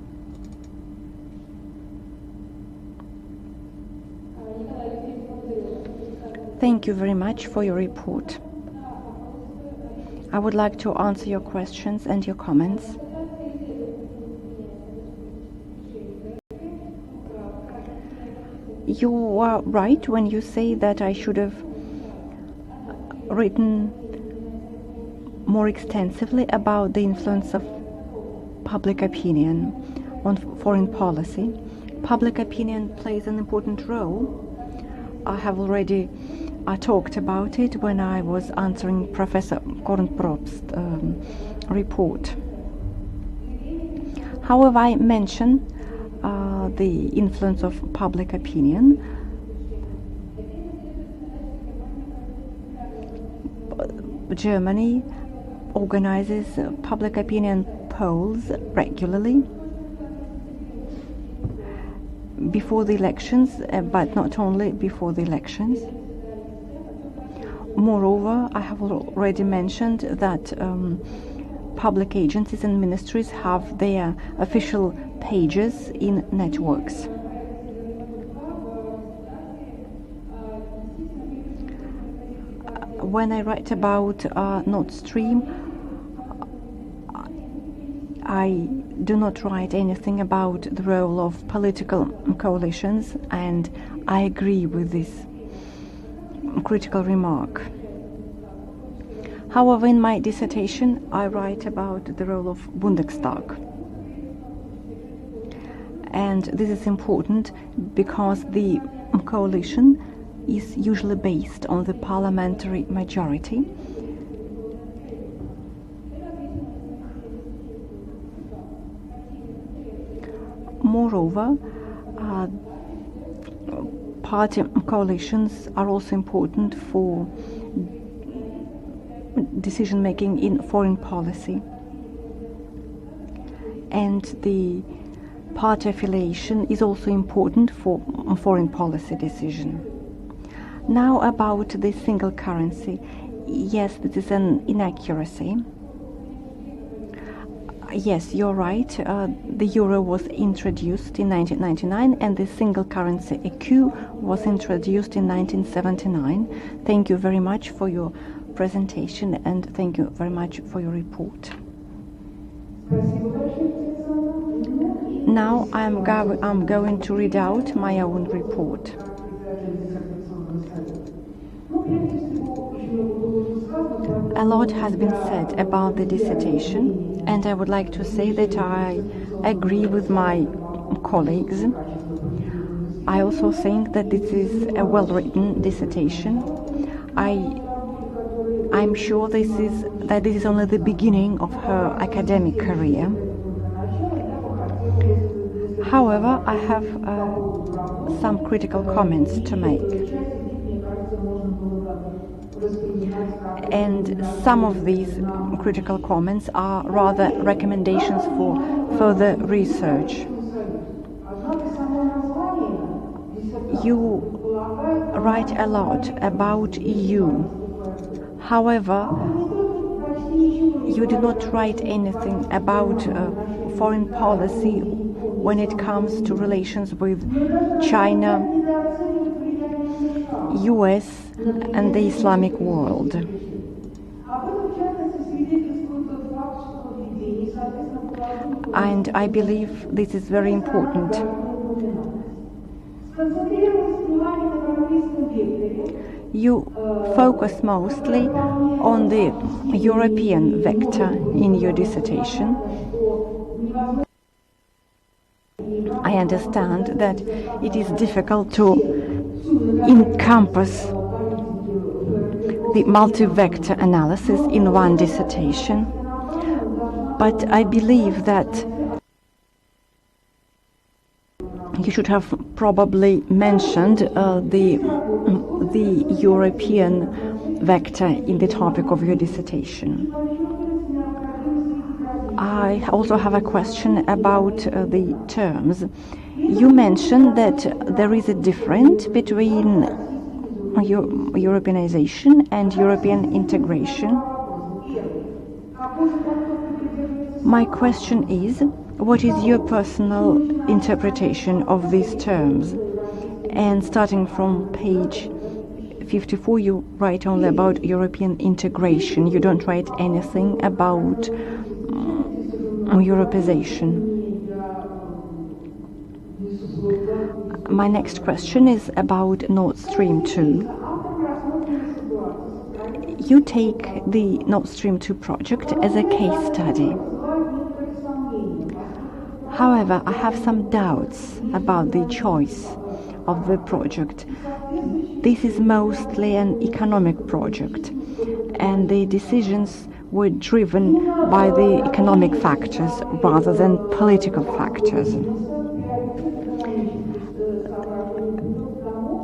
Thank you very much for your report. I would like to answer your questions and your comments. You are right when you say that I should have written more extensively about the influence of public opinion on foreign policy. Public opinion plays an important role. I have already talked about it when I was answering Professor Kornprobst's report. However, I mention the influence of public opinion. Germany organizes public opinion polls regularly before the elections, but not only before the elections. Moreover, I have already mentioned that public agencies and ministries have their official pages in networks. When I write about Nord Stream, I do not write anything about the role of political coalitions, and I agree with this critical remark. However, in my dissertation, I write about the role of Bundestag. And this is important because the coalition is usually based on the parliamentary majority. Moreover, party coalitions are also important for decision-making in foreign policy. And the party affiliation is also important for foreign policy decision. Now about the single currency. Yes, this is an inaccuracy. Yes, you're right. The euro was introduced in 1999 and the single currency ECU was introduced in 1979. Thank you very much for your presentation and thank you very much for your report. Now I'm going to read out my own report. A lot has been said about the dissertation, and I would like to say that I agree with my colleagues. I also think that this is a well-written dissertation. I'm sure that this is only the beginning of her academic career. However, I have some critical comments to make. And some of these critical comments are rather recommendations for further research. You write a lot about EU. However, you do not write anything about foreign policy when it comes to relations with China, US, and the Islamic world. And I believe this is very important. You focus mostly on the European vector in your dissertation. I understand that it is difficult to encompass the multi-vector analysis in one dissertation, but I believe that you should have probably mentioned the European vector in the topic of your dissertation. I also have a question about the terms. You mentioned that there is a difference between Europeanization and European integration. My question is, what is your personal interpretation of these terms? And starting from page 54, you write only about European integration. You don't write anything about Europeization. My next question is about Nord Stream 2. You take the Nord Stream 2 project as a case study. However, I have some doubts about the choice of the project. This is mostly an economic project, and the decisions were driven by the economic factors rather than political factors.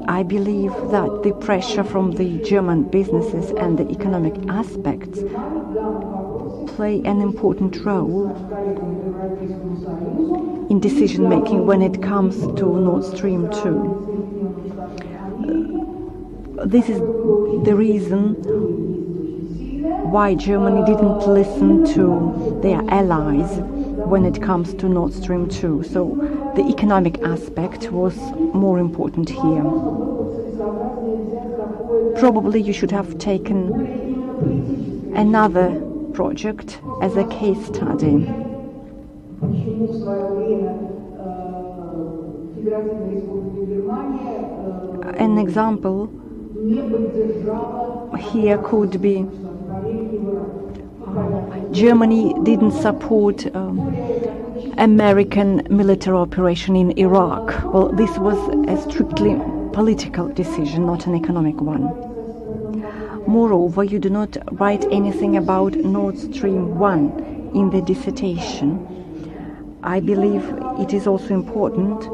I believe that the pressure from the German businesses and the economic aspects play an important role in decision-making when it comes to Nord Stream 2. This is the reason why Germany didn't listen to their allies when it comes to Nord Stream 2. So the economic aspect was more important here. Probably you should have taken another project as a case study. почему в свое время Федеративная Республика Германия An example не поддержала here could be Germany didn't support American military operation in Iraq. Well, this was a strictly political decision, not an economic one. Moreover, you do not write anything about Nord Stream 1 in the dissertation. I believe it is also important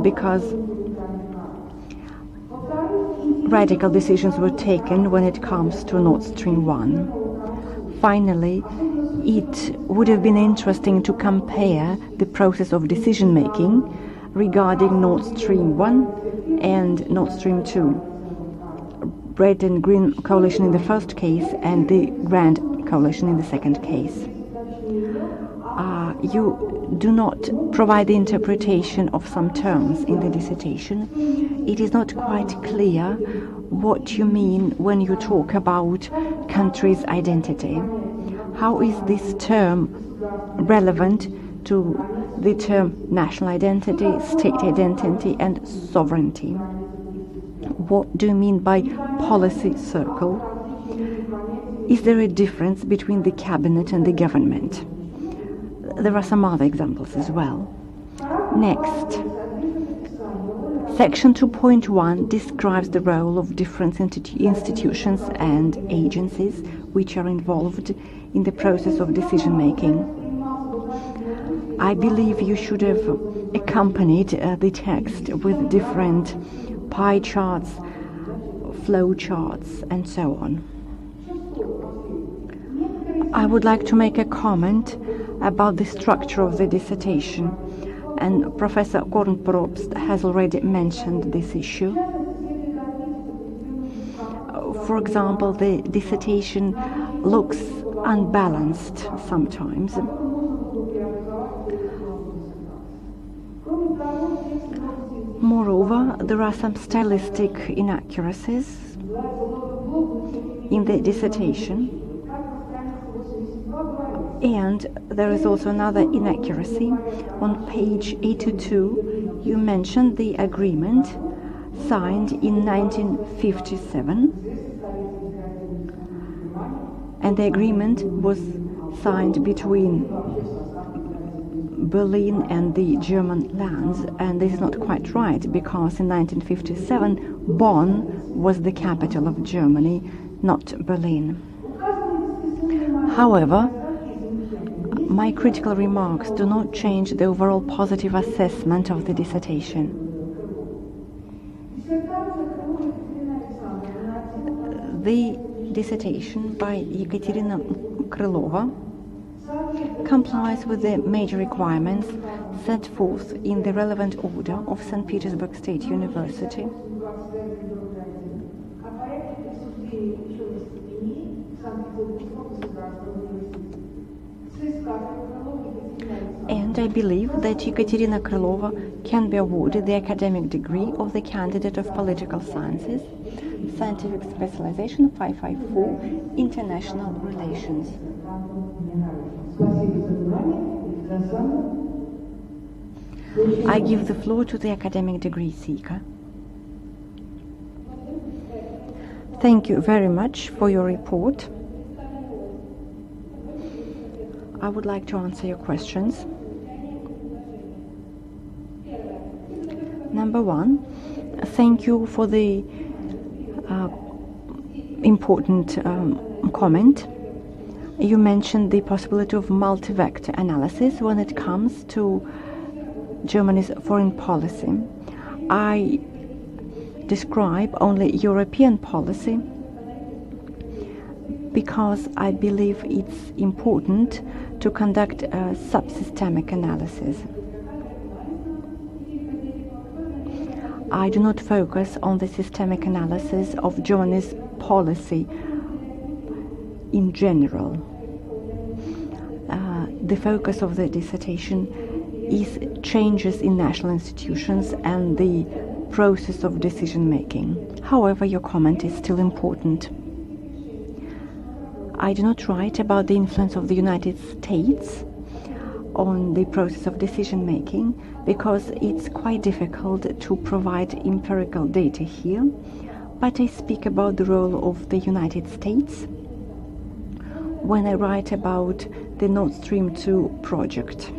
because radical decisions were taken when it comes to Nord Stream 1. Finally, it would have been interesting to compare the process of decision-making regarding Nord Stream 1 and Nord Stream 2. Red and Green coalition in the first case and the Grand coalition in the second case. You do not provide the interpretation of some terms in the dissertation. It is not quite clear what you mean when you talk about country's identity. How is this term relevant to the term national identity, state identity, and sovereignty? What do you mean by policy circle? Is there a difference between the cabinet and the government? There are some other examples as well. Next, Section 2.1 describes the role of different institutions and agencies which are involved in the process of decision-making. I believe you should have accompanied the text with different pie charts, flow charts, and so on. I would like to make a comment about the structure of the dissertation, and Professor Kornprobst has already mentioned this issue. For example, the dissertation looks unbalanced sometimes. Moreover, there are some stylistic inaccuracies in the dissertation. And there is also another inaccuracy. On page 82, you mentioned the agreement signed in 1957. And the agreement was signed between Berlin and the German lands. And this is not quite right, because in 1957, Bonn was the capital of Germany, not Berlin. However, my critical remarks do not change the overall positive assessment of the dissertation. The dissertation by Ekaterina Krylova complies with the major requirements set forth in the relevant order of St. Petersburg State University. And I believe that Ekaterina Krylova can be awarded the academic degree of the candidate of political sciences, scientific specialization 554, international relations. I give the floor to the academic degree seeker. Thank you very much for your report. I would like to answer your questions. Number one, thank you for the important comment. You mentioned the possibility of multi-vector analysis when it comes to Germany's foreign policy. I describe only European policy because I believe it's important to conduct a subsystemic analysis. I do not focus on the systemic analysis of Germany's policy in general. The focus of the dissertation is changes in national institutions and the process of decision-making. However, your comment is still important. I do not write about the influence of the United States on the process of decision making because it's quite difficult to provide empirical data here, but I speak about the role of the United States when I write about the Nord Stream 2 project.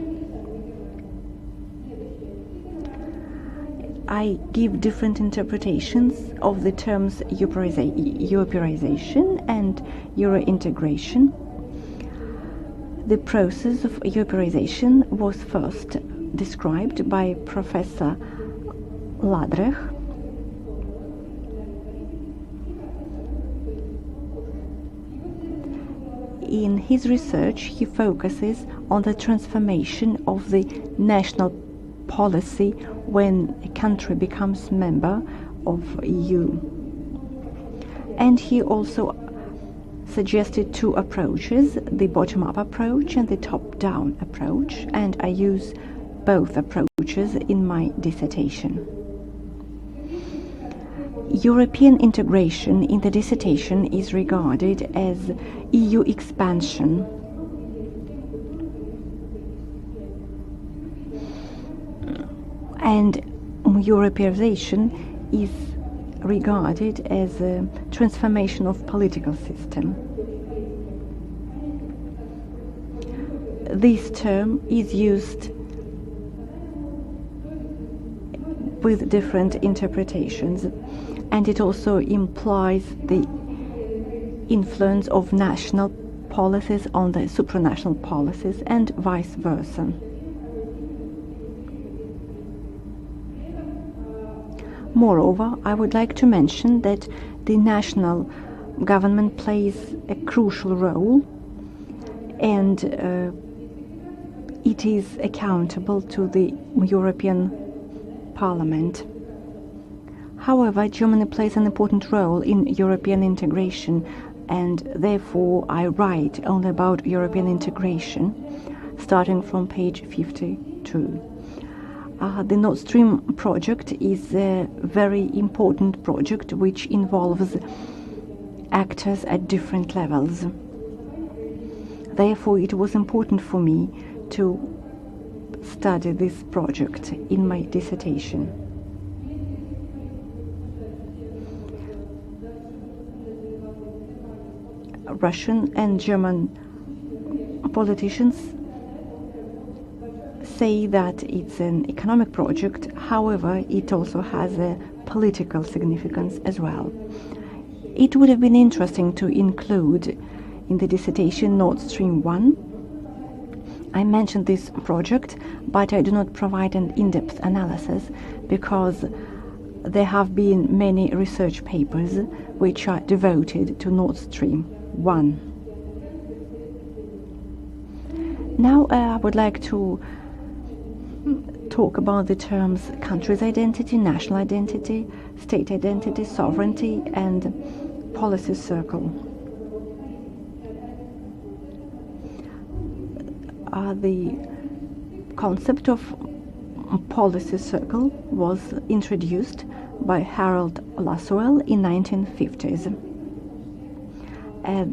I give different interpretations of the terms Europeanization and Euro-integration. The process of Europeanization was first described by Professor Ladrech. In his research, he focuses on the transformation of the national policy when a country becomes member of EU. And he also suggested two approaches, the bottom-up approach and the top-down approach, and I use both approaches in my dissertation. European integration in the dissertation is regarded as EU expansion. And Europeanization is regarded as a transformation of political system. This term is used with different interpretations, and it also implies the influence of national policies on the supranational policies and vice versa. Moreover, I would like to mention that the national government plays a crucial role, and it is accountable to the European Parliament. However, Germany plays an important role in European integration, and therefore I write only about European integration, starting from page 52. The Nord Stream project is a very important project which involves actors at different levels. Therefore, it was important for me to study this project in my dissertation. Russian and German politicians say that it's an economic project, however, it also has a political significance as well. It would have been interesting to include in the dissertation Nord Stream 1. I mentioned this project, but I do not provide an in-depth analysis because there have been many research papers which are devoted to Nord Stream 1. Now I would like to talk about the terms country's identity, national identity, state identity, sovereignty, and policy circle. The concept of policy circle was introduced by Harold Lasswell in 1950s.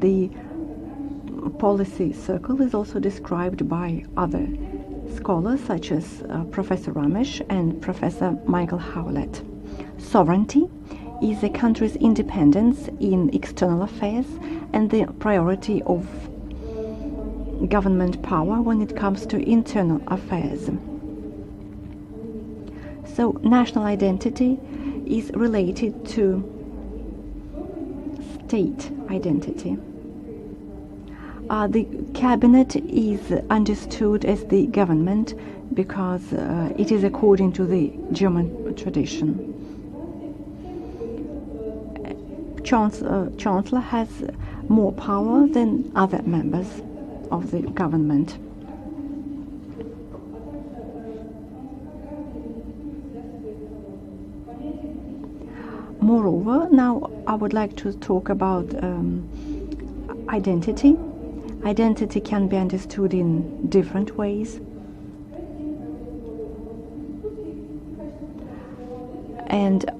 The policy circle is also described by other scholars such as Professor Ramesh and Professor Michael Howlett. Sovereignty is a country's independence in external affairs and the priority of government power when it comes to internal affairs. So national identity is related to state identity. The cabinet is understood as the government because it is according to the German tradition. Chancellor has more power than other members of the government. Moreover, now I would like to talk about identity. Identity can be understood in different ways. And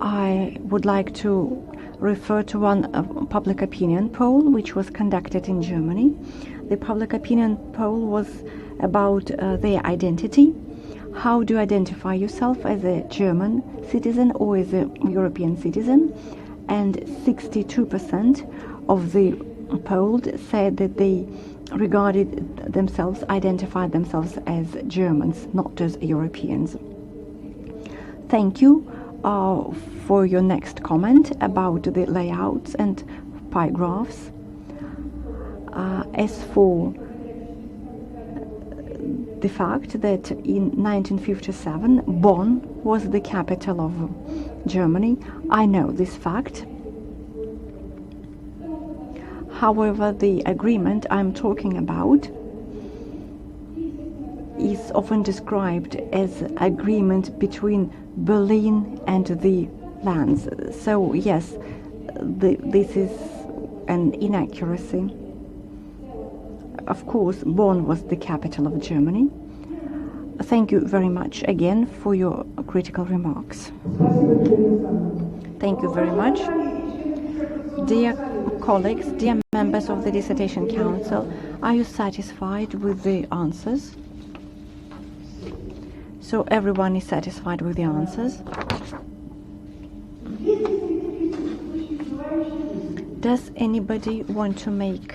I would like to refer to one public opinion poll which was conducted in Germany. The public opinion poll was about their identity. How do you identify yourself, as a German citizen or as a European citizen? And 62% of the polled said that they identified themselves as Germans, not as Europeans. Thank you for your next comment about the layouts and pie graphs. As for the fact that in 1957 Bonn was the capital of Germany, I know this fact. However, the agreement I'm talking about is often described as agreement between Berlin and the lands. So yes, this is an inaccuracy. Of course, Bonn was the capital of Germany. Thank you very much again for your critical remarks. Thank you very much. Dear colleagues, dear members of the Dissertation Council, are you satisfied with the answers? So everyone is satisfied with the answers. Does anybody want to make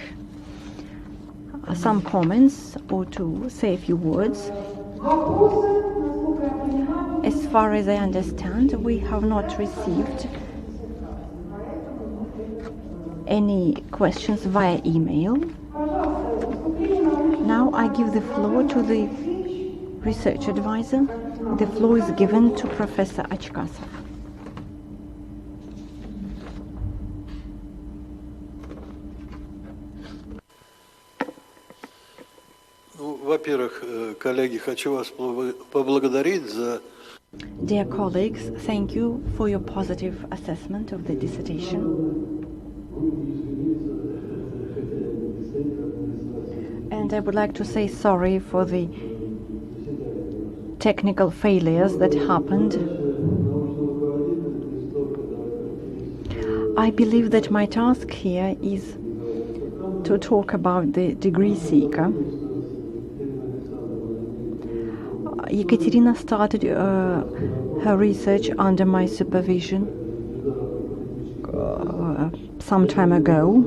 some comments or to say a few words? As far as I understand, we have not received any questions via email. Now I give the floor to the research advisor. The floor is given to Professor Achkasov. Во-первых, коллеги, хочу вас поблагодарить за... Dear colleagues, thank you for your positive assessment of the dissertation. And I would like to say sorry for the technical failures that happened. I believe that my task here is to talk about the degree seeker. Ekaterina started her research under my supervision some time ago.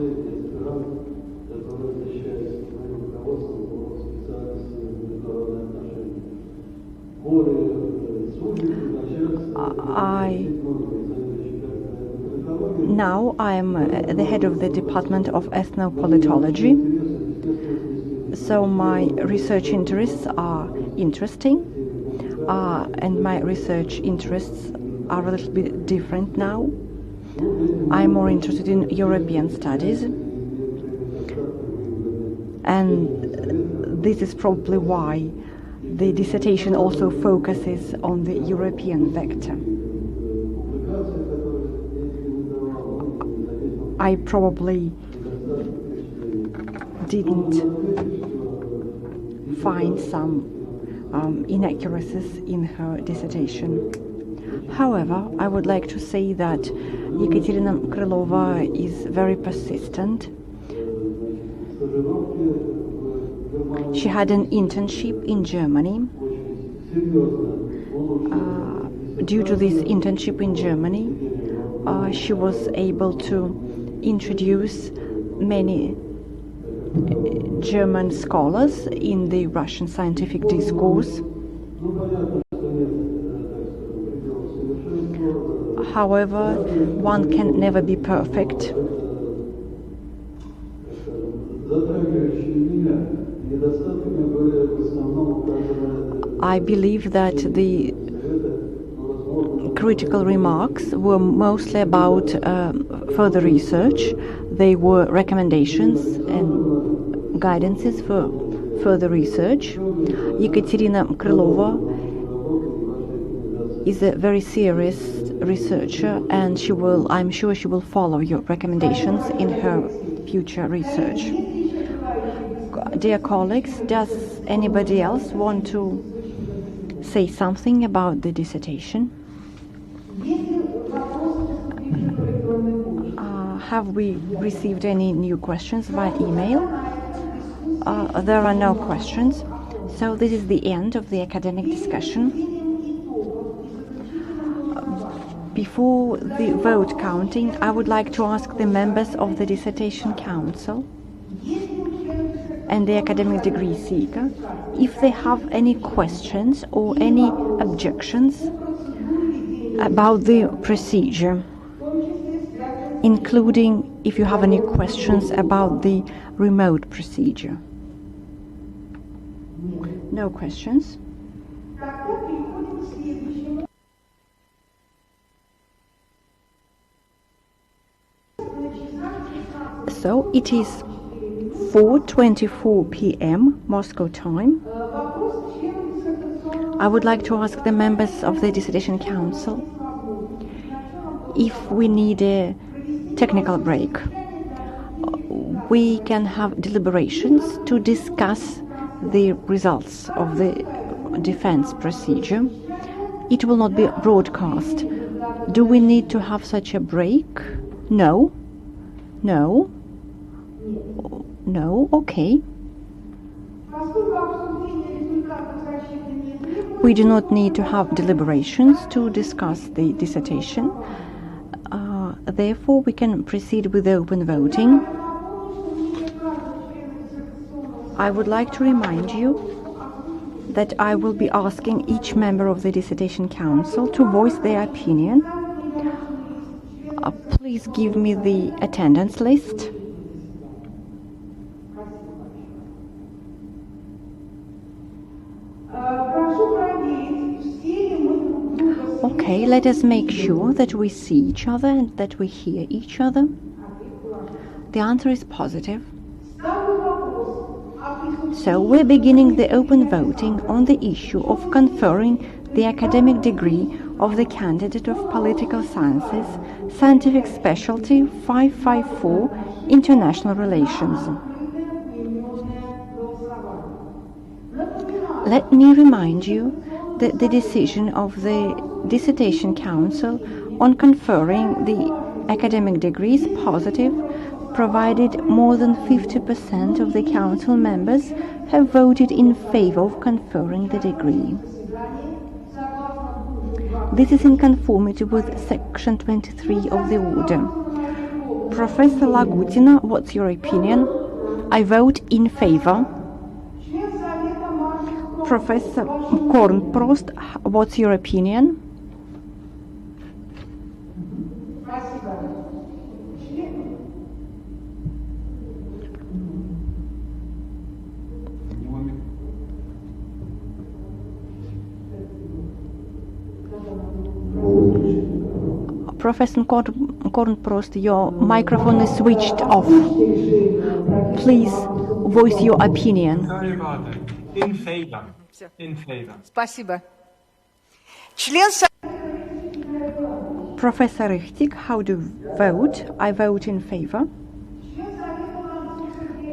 Now I am the head of the Department of Ethnopolitology, so my research interests are interesting, and my research interests are a little bit different now. I'm more interested in European studies, and this is probably why the dissertation also focuses on the European vector. I probably didn't find some inaccuracies in her dissertation. However, I would like to say that Ekaterina Krylova is very persistent. She had an internship in Germany. Due to this internship in Germany, she was able to introduce many German scholars in the Russian scientific discourse. However, one can never be perfect. I believe that the critical remarks were mostly about further research. They were recommendations and guidances for further research. Ekaterina Krylova is a very serious researcher, and I'm sure she will follow your recommendations in her future research. Dear colleagues, does anybody else want to say something about the dissertation? Have we received any new questions via email? There are no questions. So this is the end of the academic discussion. Before the vote counting, I would like to ask the members of the Dissertation Council and the academic degree seeker if they have any questions or any objections about the procedure, including if you have any questions about the remote procedure. No questions? So it is 4:24 p.m. Moscow time. I would like to ask the members of the Dissertation Council if we need a technical break. We can have deliberations to discuss the results of the defense procedure. It will not be broadcast. Do we need to have such a break? No. No. No, okay. We do not need to have deliberations to discuss the dissertation. Therefore, we can proceed with the open voting. I would like to remind you that I will be asking each member of the Dissertation Council to voice their opinion. Please give me the attendance list. Okay, let us make sure that we see each other and that we hear each other. The answer is positive. So we're beginning the open voting on the issue of conferring the academic degree of the candidate of Political Sciences, Scientific Specialty 554, International Relations. Let me remind you that the decision of the Dissertation Council on conferring the academic degree is positive, provided more than 50% of the Council members have voted in favor of conferring the degree. This is in conformity with Section 23 of the Order. Professor Lagutina, what's your opinion? I vote in favor. Professor Kornprost, what's your opinion? Professor Kornprost, your microphone is switched off. Please voice your opinion. Sorry about that. In favor. In favor. Спасибо. Professor Richtig, how do you vote? I vote in favor.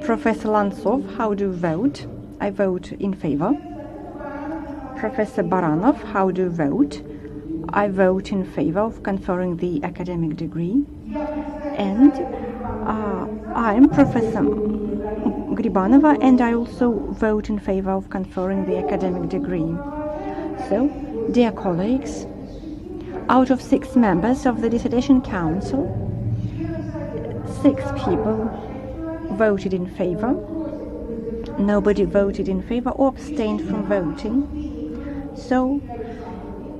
Professor Lantsov, how do you vote? I vote in favor. Professor Baranov, how do you vote? I vote in favor of conferring the academic degree. And I'm Professor Gribanova, and I also vote in favor of conferring the academic degree. So, dear colleagues, out of 6 members of the Dissertation Council, 6 people voted in favor. Nobody voted in favor or abstained from voting. So,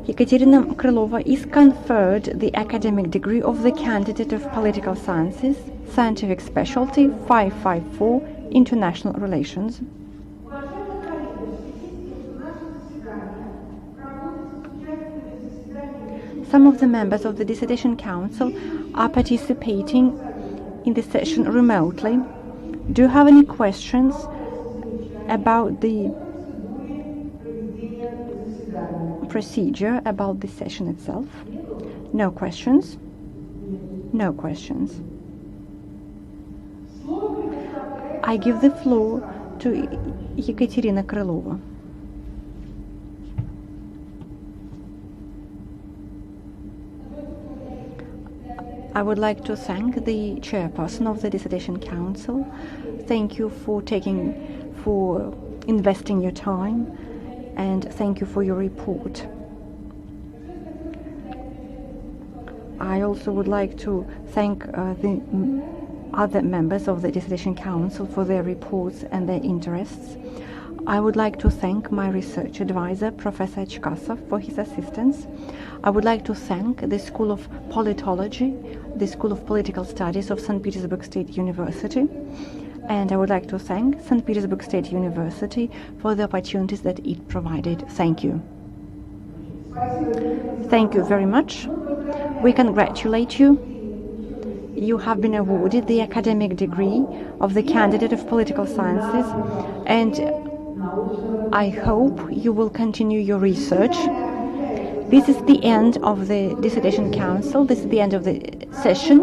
Ekaterina Krylova is conferred the academic degree of the candidate of Political Sciences, Scientific Specialty 554, International Relations. Some of the members of the Dissertation Council are participating in the session remotely. Do you have any questions about the procedure, about the session itself? No questions? No questions. I give the floor to Ekaterina Krylova. I would like to thank the chairperson of the Dissertation Council. Thank you for investing your time, and thank you for your report. I also would like to thank the other members of the Dissertation Council for their reports and their interests. I would like to thank my research advisor, Professor Chkasov, for his assistance. I would like to thank the School of Politology, the School of Political Studies of St. Petersburg State University, and I would like to thank St. Petersburg State University for the opportunities that it provided. Thank you. Thank you very much. We congratulate you. You have been awarded the academic degree of the candidate of political sciences, and I hope you will continue your research. This is the end of the Dissertation Council. This is the end of the session.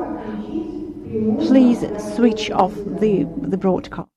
Please switch off the broadcast.